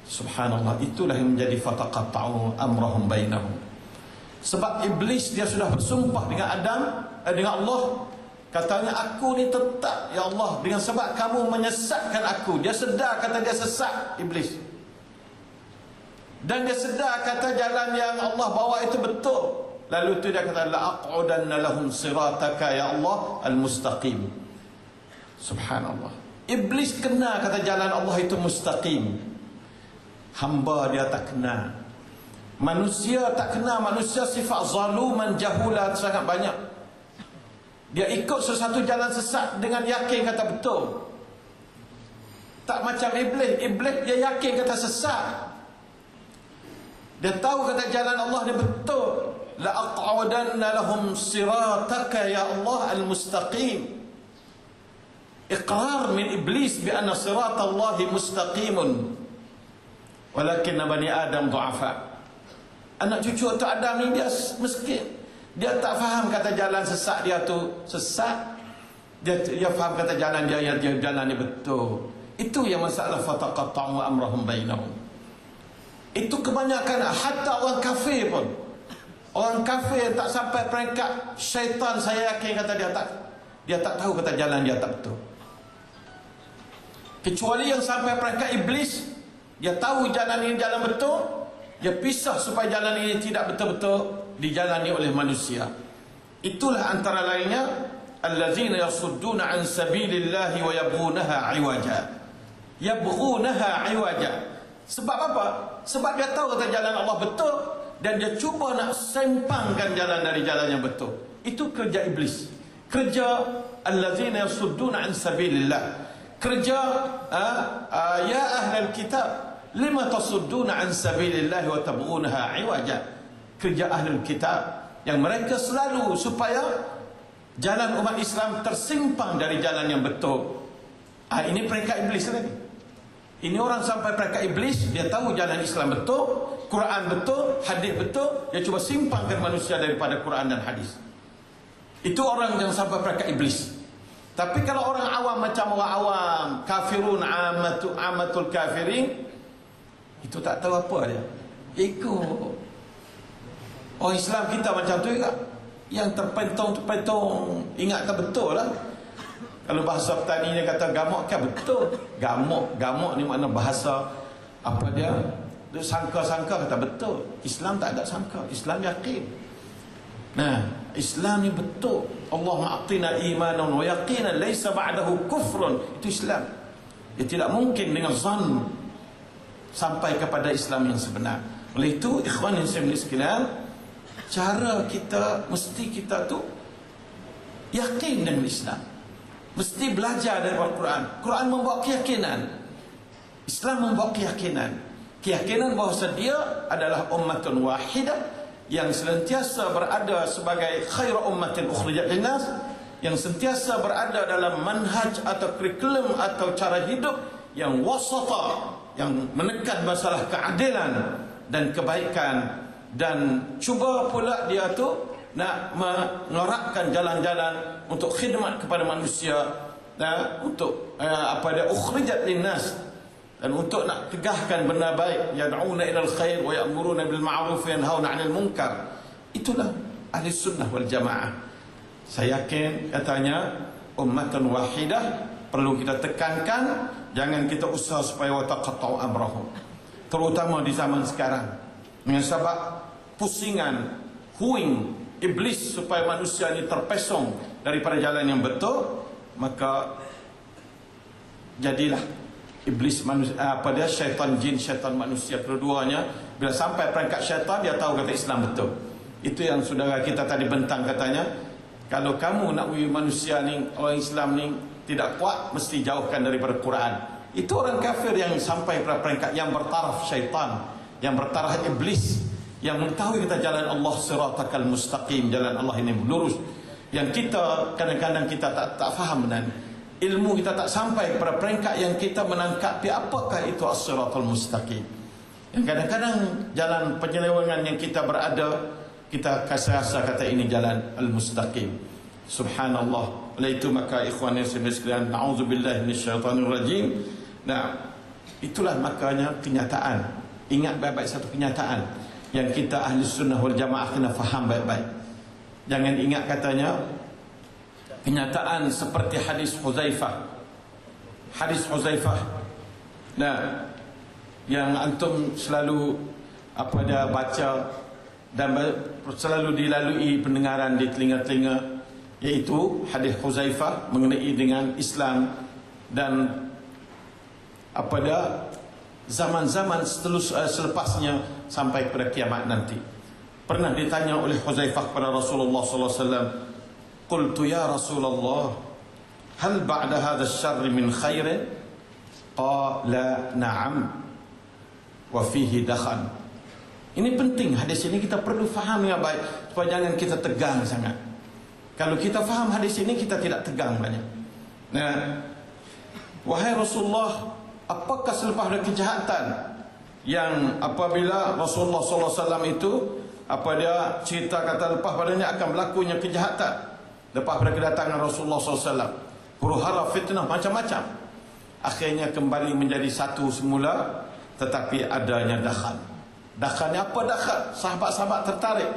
Speaker 3: Subhanallah, itulah yang menjadi fataqatta'u amrahum bainahum. Sebab iblis dia sudah bersumpah dengan Adam, dengan Allah. Katanya, aku ni tetap, ya Allah, dengan sebab kamu menyesatkan aku. Dia sedar kata dia sesat, iblis. Dan dia sedar kata jalan yang Allah bawa itu betul. Lalu itu dia kata, la'aq'udanna lahum sirataka ya Allah al-mustaqim. Subhanallah. Iblis kena kata jalan Allah itu mustaqim. Hamba dia tak kena. Manusia tak kena. Manusia sifat zaluman jahula sangat banyak. Dia ikut sesuatu jalan sesat dengan yakin kata betul. Tak macam iblis. Iblis dia yakin kata sesat. Dia tahu kata jalan Allah dia betul. La'aq'udanna lahum sirataka ya Allah al-mustaqim. Iqrar min iblis bi anna siratallahi mustaqimun. Walakin bani Adam du'afa. Anak cucu tu Adam ni dia miskin. Dia tak faham kata jalan sesat dia tu sesat. Dia faham kata jalan dia jalan ni betul. Itu yang masalah fataqatta'u amrahum bainahum. Itu kebanyakan, hatta orang kafir pun. Orang kafir tak sampai peringkat syaitan, saya yakin kata dia tak tahu kata jalan dia tak betul. Kecuali yang sampai peringkat iblis, dia tahu jalan ini jalan betul, dia pisah supaya jalan ini tidak betul-betul dijalani oleh manusia. Itulah antara lainnya allazina yasudduna an sabilillahi wa yabghunaha 'iwaja. Yabghunaha 'iwaja. Sebab apa? Sebab dia tahu kata jalan Allah betul dan dia cuba nak sempangkan jalan dari jalan yang betul. Itu kerja iblis. Kerja allazina yasudduna an sabilillah. Kerja ya ahlal kitab lima tasudduna an sabilillah wa tabghunaha 'iwaja. Kerja ahlul kitab yang mereka selalu supaya jalan umat Islam tersimpang dari jalan yang betul. Ini peringkat iblis lagi. Ini orang sampai peringkat iblis, dia tahu jalan Islam betul, Quran betul, hadis betul, dia cuba simpangkan manusia daripada Quran dan hadis. Itu orang yang sampai peringkat iblis. Tapi kalau orang awam macam orang awam, kafirun amatul kafirin, itu tak tahu apa dia. Ikut orang Islam kita macam tu juga. Yang terpentong, ingatkan betul lah. Kalau bahasa petani dia kata gamok kan betul. Gamok ni makna bahasa apa dia? Dia sangka-sangka kata betul. Islam tak ada sangka, Islam yakin. Nah, Islam ni betul. Allahumma a'tina imanan wa yaqinan laysa ba'dahu kufrun. Itu Islam. Dia tidak mungkin dengan zan sampai kepada Islam yang sebenar. Oleh itu, ikhwan yang saya sekalian, cara kita, mesti kita tu yakin dengan Islam. Mesti belajar dari Al-Quran. Quran membawa keyakinan, Islam membawa keyakinan. Keyakinan bahawa dia adalah ummatun wahidah, yang senantiasa berada sebagai khairu ummatin ukhrijat linnas, yang sentiasa berada dalam manhaj atau kurikulum atau cara hidup yang wasata, yang menekan masalah keadilan dan kebaikan, dan cuba pula dia tu nak mengorakkan jalan-jalan untuk khidmat kepada manusia, untuk ukhrijat linnas, dan untuk nak tegahkan benda baik, yad'una ilal khair wa ya'muruna bil ma'ruf wa yanhauna 'anil munkar. Itulah ahli sunnah wal jamaah. Saya yakin katanya ummatan wahidah perlu kita tekankan, jangan kita usaha supaya wataqatta'u amrahum, terutama di zaman sekarang, dengan sebab pusingan huing iblis supaya manusia ini terpesong daripada jalan yang betul. Maka jadilah iblis manusia, syaitan jin, syaitan manusia, kedua-duanya bila sampai peringkat syaitan, dia tahu kata Islam betul. Itu yang saudara kita tadi bentang katanya, kalau kamu nak uji manusia ni, orang Islam ni tidak kuat, mesti jauhkan daripada Quran. Itu orang kafir yang sampai pada peringkat yang bertaraf syaitan, yang bertaraf iblis, yang mengetahui kita jalan Allah siratakal mustaqim, jalan Allah ini lurus, yang kita kadang-kadang kita tak faham, dan ilmu kita tak sampai kepada peringkat yang kita menangkapi apakah itu as-siratal mustaqim. Yang kadang-kadang jalan penyelewengan yang kita berada, kita rasa kata ini jalan al-mustaqim. Subhanallah. Oleh itu maka ikhwan yang sekalian, na'udzubillahi minasyaitanir rajim. Nah, itulah makanya kenyataan. Ingat baik-baik satu kenyataan yang kita ahli sunnah wal jamaah kena faham baik-baik. Jangan ingat katanya kenyataan seperti hadis Huzaifah. Hadis Huzaifah, nah, yang antum selalu dia baca dan selalu dilalui pendengaran di telinga-telinga, yaitu hadis Huzaifah mengenai dengan Islam dan zaman-zaman selepasnya sampai kepada kiamat nanti. Pernah ditanya oleh Huzaifah kepada Rasulullah sallallahu alaihi wasallam, qultu ya Rasulullah, hal ba'da hadha asy-syarri min khairin? Qala na'am wa fihi dakhan. Ini penting, hadis ini kita perlu faham yang baik supaya jangan kita tegang sangat. Kalau kita faham hadis ini, kita tidak tegang banyak. Nah, wahai Rasulullah, apakah selepas dari kejahatan yang apabila Rasulullah SAW itu dia cerita kata lepas padanya akan berlakunya kejahatan lepas pada kedatangan Rasulullah SAW, huru-hara fitnah macam-macam, akhirnya kembali menjadi satu semula, tetapi adanya dakhan. Dakhan apa dakhan? Sahabat-sahabat tertarik,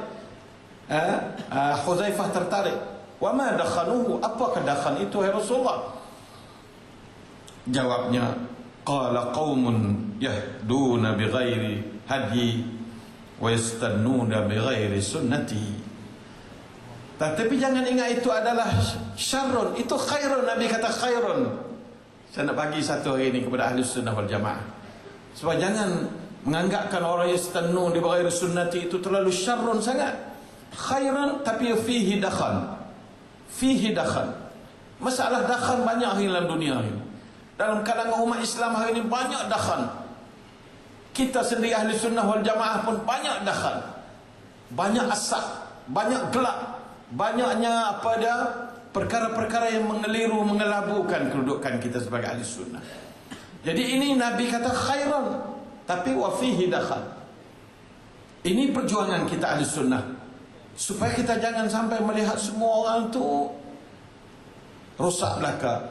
Speaker 3: Huzaifah tertarik. Wa ma dakhanuhu, apakah dakhan itu ya Rasulullah? Jawabnya, qala qaumun yahduna bighairi hadyi wa yastannuna bighairi sunnati. Tapi jangan ingat itu adalah syarrun, itu khairun. Nabi kata khairun. Saya nak bagi satu hari ini kepada ahli sunnah wal jamaah, sebab jangan menganggapkan orang yastannu bighairi sunnati itu terlalu syarrun sangat. Khairun tapi fihi dakhan. Fihi dakhan. Masalah dakhan banyak hari dalam dunia ini. Dalam kalangan umat Islam hari ini banyak dakhan. Kita sendiri ahli sunnah wal jamaah pun banyak dakhan, banyak asap, banyak gelap, banyaknya perkara-perkara yang mengeliru, mengelabukan kedudukan kita sebagai ahli sunnah. Jadi ini Nabi kata khairan, tapi wa fihi dakhal. Ini perjuangan kita ahli sunnah, supaya kita jangan sampai melihat semua orang tu rosak belaka.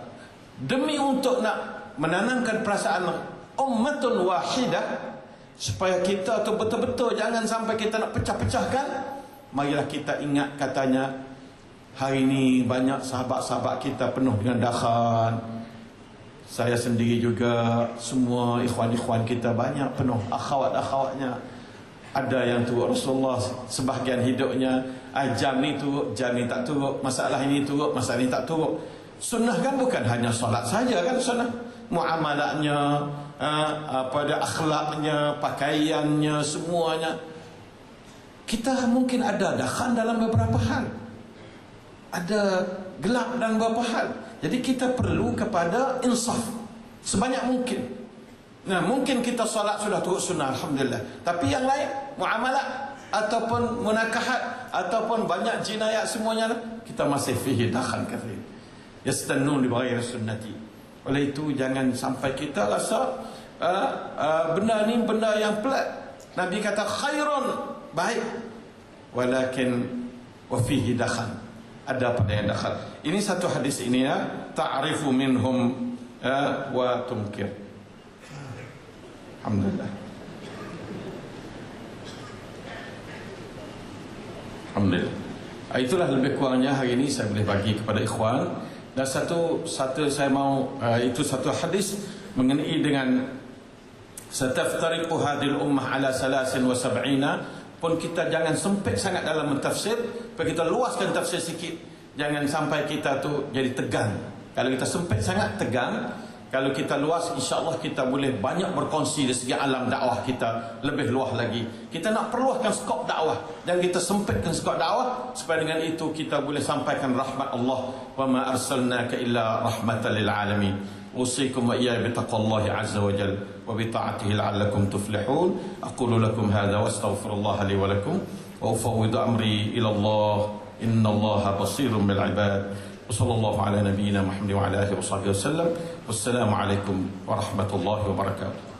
Speaker 3: Demi untuk nak menanamkan perasaan ummatun wahidah, supaya kita tu betul-betul jangan sampai kita nak pecah-pecahkan. Marilah kita ingat katanya, hari ini banyak sahabat-sahabat kita penuh dengan dakhan. Saya sendiri juga, semua ikhwan-ikhwan kita banyak penuh, akhwat-akhwatnya. Ada yang turut Rasulullah sebahagian hidupnya, jam ni turut, jam ni tak turut, masalah ini turut, masalah ini tak turut. Sunnah kan bukan hanya solat saja kan sunnah. Muamalahnya, pada akhlaknya, pakaiannya, semuanya. Kita mungkin ada dakhan dalam beberapa hal, ada gelap dalam beberapa hal. Jadi kita perlu kepada insaf sebanyak mungkin. Nah, mungkin kita solat sudah turut sunnah, alhamdulillah. Tapi yang lain, muamalah ataupun munakahat ataupun banyak jinayat semuanya, kita masih fihi dakhan kathir. Yastannun bi ghairi sunnati. Oleh itu jangan sampai kita rasa benda ni benda yang pelat. Nabi kata khairun, baik, walakin wa fihi dakhan, ada pada yang dakhan. Ini satu hadis ini ya, ta'rifu minhum wa tunkir. Alhamdulillah. Alhamdulillah. Itulah lebih kurangnya hari ini saya boleh bagi kepada ikhwan. Dan satu saya mau, itu satu hadis mengenai dengan sataftariqu hadhil ummah ala 73, pun kita jangan sempit sangat dalam mentafsir, supaya kita luaskan tafsir sikit. Jangan sampai kita tu jadi tegang. Kalau kita sempit sangat, tegang. Kalau kita luas, insya-Allah kita boleh banyak berkongsi dari segi alam dakwah kita lebih luas lagi. Kita nak perluaskan skop dakwah, jangan kita sempitkan skop dakwah, supaya dengan itu kita boleh sampaikan rahmat Allah. Wa ma arsalnaka illa rahmatan lil alamin. أوصيكم وإياي بتقوى الله عز وجل وبطاعته لعلكم تفلحون. أقول لكم هذا وأستغفر الله لي ولكم وأفوض أمري إلى الله إن الله بصير بالعباد. وصلى الله على نبينا محمد وعلى آله وصحبه وسلم. والسلام عليكم ورحمة الله وبركاته.